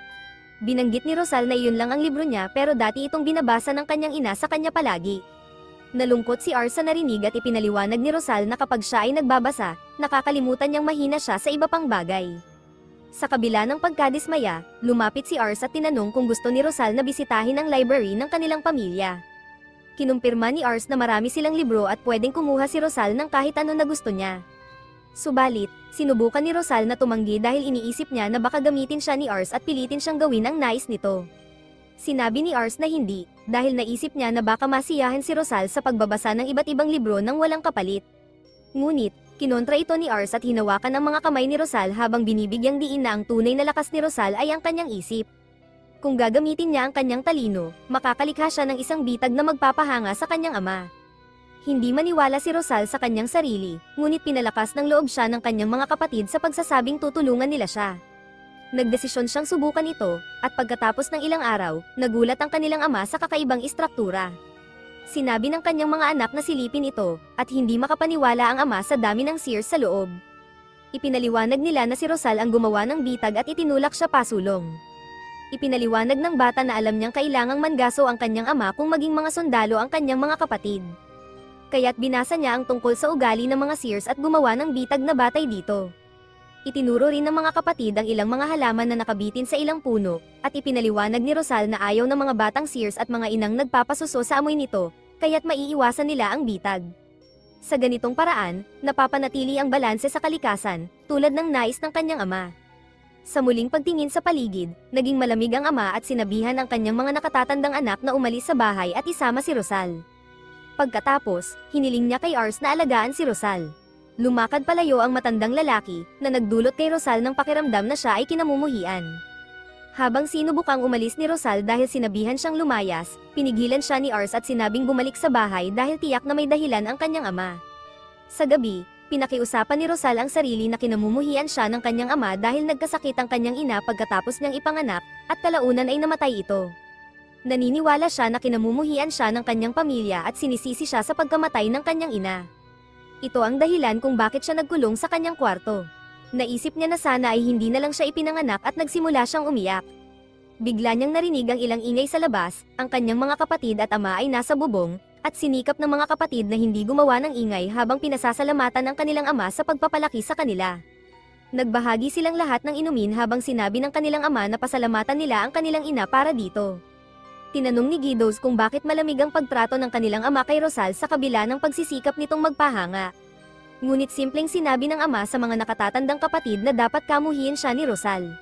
Binanggit ni Rosal na iyon lang ang libro niya pero dati itong binabasa ng kanyang ina sa kanya palagi. Nalungkot si Ars sa narinig at ipinaliwanag ni Rosal na kapag siya ay nagbabasa, nakakalimutan niyang mahina siya sa iba pang bagay. Sa kabila ng pagkadismaya, lumapit si Ars at tinanong kung gusto ni Rosal na bisitahin ang library ng kanilang pamilya. Kinumpirma ni Ars na marami silang libro at pwedeng kumuha si Rosal ng kahit ano na gusto niya. Subalit, sinubukan ni Rosal na tumanggi dahil iniisip niya na baka gamitin siya ni Ars at pilitin siyang gawin ang nais nito. Sinabi ni Ars na hindi, dahil naisip niya na baka masiyahan si Rosal sa pagbabasa ng iba't ibang libro nang walang kapalit. Ngunit, kinontra ito ni Ars at hinawakan ang mga kamay ni Rosal habang binibigyang diin na ang tunay na lakas ni Rosal ay ang kanyang isip. Kung gagamitin niya ang kanyang talino, makakalikha siya ng isang bitag na magpapahanga sa kanyang ama. Hindi maniwala si Rosal sa kanyang sarili, ngunit pinalakas ng loob siya ng kanyang mga kapatid sa pagsasabing tutulungan nila siya. Nagdesisyon siyang subukan ito, at pagkatapos ng ilang araw, nagulat ang kanilang ama sa kakaibang istruktura. Sinabi ng kanyang mga anak na silipin ito, at hindi makapaniwala ang ama sa dami ng Sears sa loob. Ipinaliwanag nila na si Rosal ang gumawa ng bitag at itinulak siya pasulong. Ipinaliwanag ng bata na alam niyang kailangang mangaso ang kanyang ama kung maging mga sundalo ang kanyang mga kapatid. Kaya't binasa niya ang tungkol sa ugali ng mga Sears at gumawa ng bitag na batay dito. Itinuro rin ng mga kapatid ang ilang mga halaman na nakabitin sa ilang puno, at ipinaliwanag ni Rosal na ayaw ng mga batang Sears at mga inang nagpapasuso sa amoy nito, kaya't maiiwasan nila ang bitag. Sa ganitong paraan, napapanatili ang balanse sa kalikasan, tulad ng nais ng kanyang ama. Sa muling pagtingin sa paligid, naging malamig ang ama at sinabihan ang kanyang mga nakatatandang anak na umalis sa bahay at isama si Rosal. Pagkatapos, hiniling niya kay Ars na alagaan si Rosal. Lumakad palayo ang matandang lalaki, na nagdulot kay Rosal ng pakiramdam na siya ay kinamumuhian. Habang sinubukang umalis ni Rosal dahil sinabihan siyang lumayas, pinigilan siya ni Ars at sinabing bumalik sa bahay dahil tiyak na may dahilan ang kanyang ama. Sa gabi, pinakiusapan ni Rosal ang sarili na kinamumuhian siya ng kanyang ama dahil nagkasakit ang kanyang ina pagkatapos niyang ipanganak, at kalaunan ay namatay ito. Naniniwala siya na kinamumuhian siya ng kanyang pamilya at sinisisi siya sa pagkamatay ng kanyang ina. Ito ang dahilan kung bakit siya nagkulong sa kanyang kwarto. Naisip niya na sana ay hindi na lang siya ipinanganak at nagsimula siyang umiyak. Bigla niyang narinig ang ilang ingay sa labas, ang kanyang mga kapatid at ama ay nasa bubong, at sinikap ng mga kapatid na hindi gumawa ng ingay habang pinasasalamatan ang kanilang ama sa pagpapalaki sa kanila. Nagbahagi silang lahat ng inumin habang sinabi ng kanilang ama na pasalamatan nila ang kanilang ina para dito. Tinanong ni Guidos kung bakit malamig ang pagtrato ng kanilang ama kay Rosal sa kabila ng pagsisikap nitong magpahanga. Ngunit simpleng sinabi ng ama sa mga nakatatandang kapatid na dapat kamuhiin siya ni Rosal.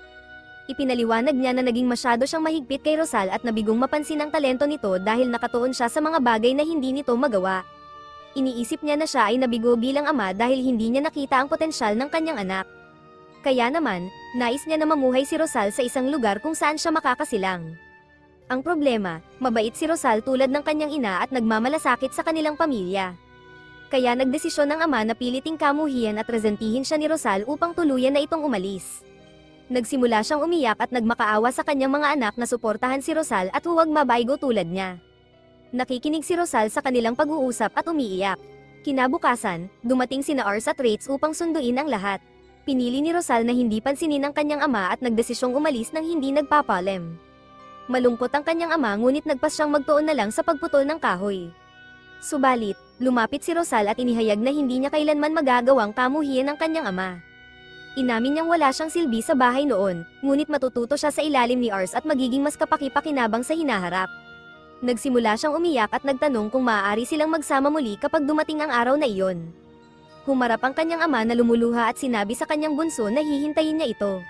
Ipinaliwanag niya na naging masyado siyang mahigpit kay Rosal at nabigong mapansin ang talento nito dahil nakatuon siya sa mga bagay na hindi nito magawa. Iniisip niya na siya ay nabigo bilang ama dahil hindi niya nakita ang potensyal ng kanyang anak. Kaya naman, nais niya na mamuhay si Rosal sa isang lugar kung saan siya makakasilang. Ang problema, mabait si Rosal tulad ng kanyang ina at nagmamalasakit sa kanilang pamilya. Kaya nagdesisyon ng ama na piliting kamuhian at resentihin siya ni Rosal upang tuluyan na itong umalis. Nagsimula siyang umiyak at nagmakaawa sa kanyang mga anak na suportahan si Rosal at huwag mabaigo tulad niya. Nakikinig si Rosal sa kanilang pag-uusap at umiiyak. Kinabukasan, dumating sina Ars at Rates upang sunduin ang lahat. Pinili ni Rosal na hindi pansinin ang kanyang ama at nagdesisyong umalis nang hindi nagpapalem. Malungkot ang kanyang ama ngunit nagpas siyang magtuon na lang sa pagputol ng kahoy. Subalit, lumapit si Rosal at inihayag na hindi niya kailanman magagawang kamuhian ng kanyang ama. Inamin niyang wala siyang silbi sa bahay noon, ngunit matututo siya sa ilalim ni Ars at magiging mas kapaki-pakinabang sa hinaharap. Nagsimula siyang umiyak at nagtanong kung maaari silang magsama muli kapag dumating ang araw na iyon. Humarap ang kanyang ama na lumuluha at sinabi sa kanyang bunso na hihintayin niya ito.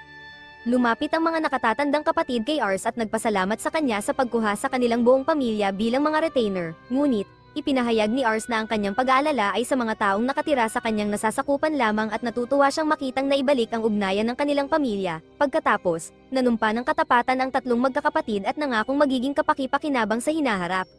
Lumapit ang mga nakatatandang kapatid kay Ars at nagpasalamat sa kanya sa pagkuha sa kanilang buong pamilya bilang mga retainer, ngunit, ipinahayag ni Ars na ang kanyang pag-aalala ay sa mga taong nakatira sa kanyang nasasakupan lamang at natutuwa siyang makitang naibalik ang ugnayan ng kanilang pamilya. Pagkatapos, nanumpa ng katapatan ang tatlong magkakapatid at nangakong magiging kapaki-pakinabang sa hinaharap.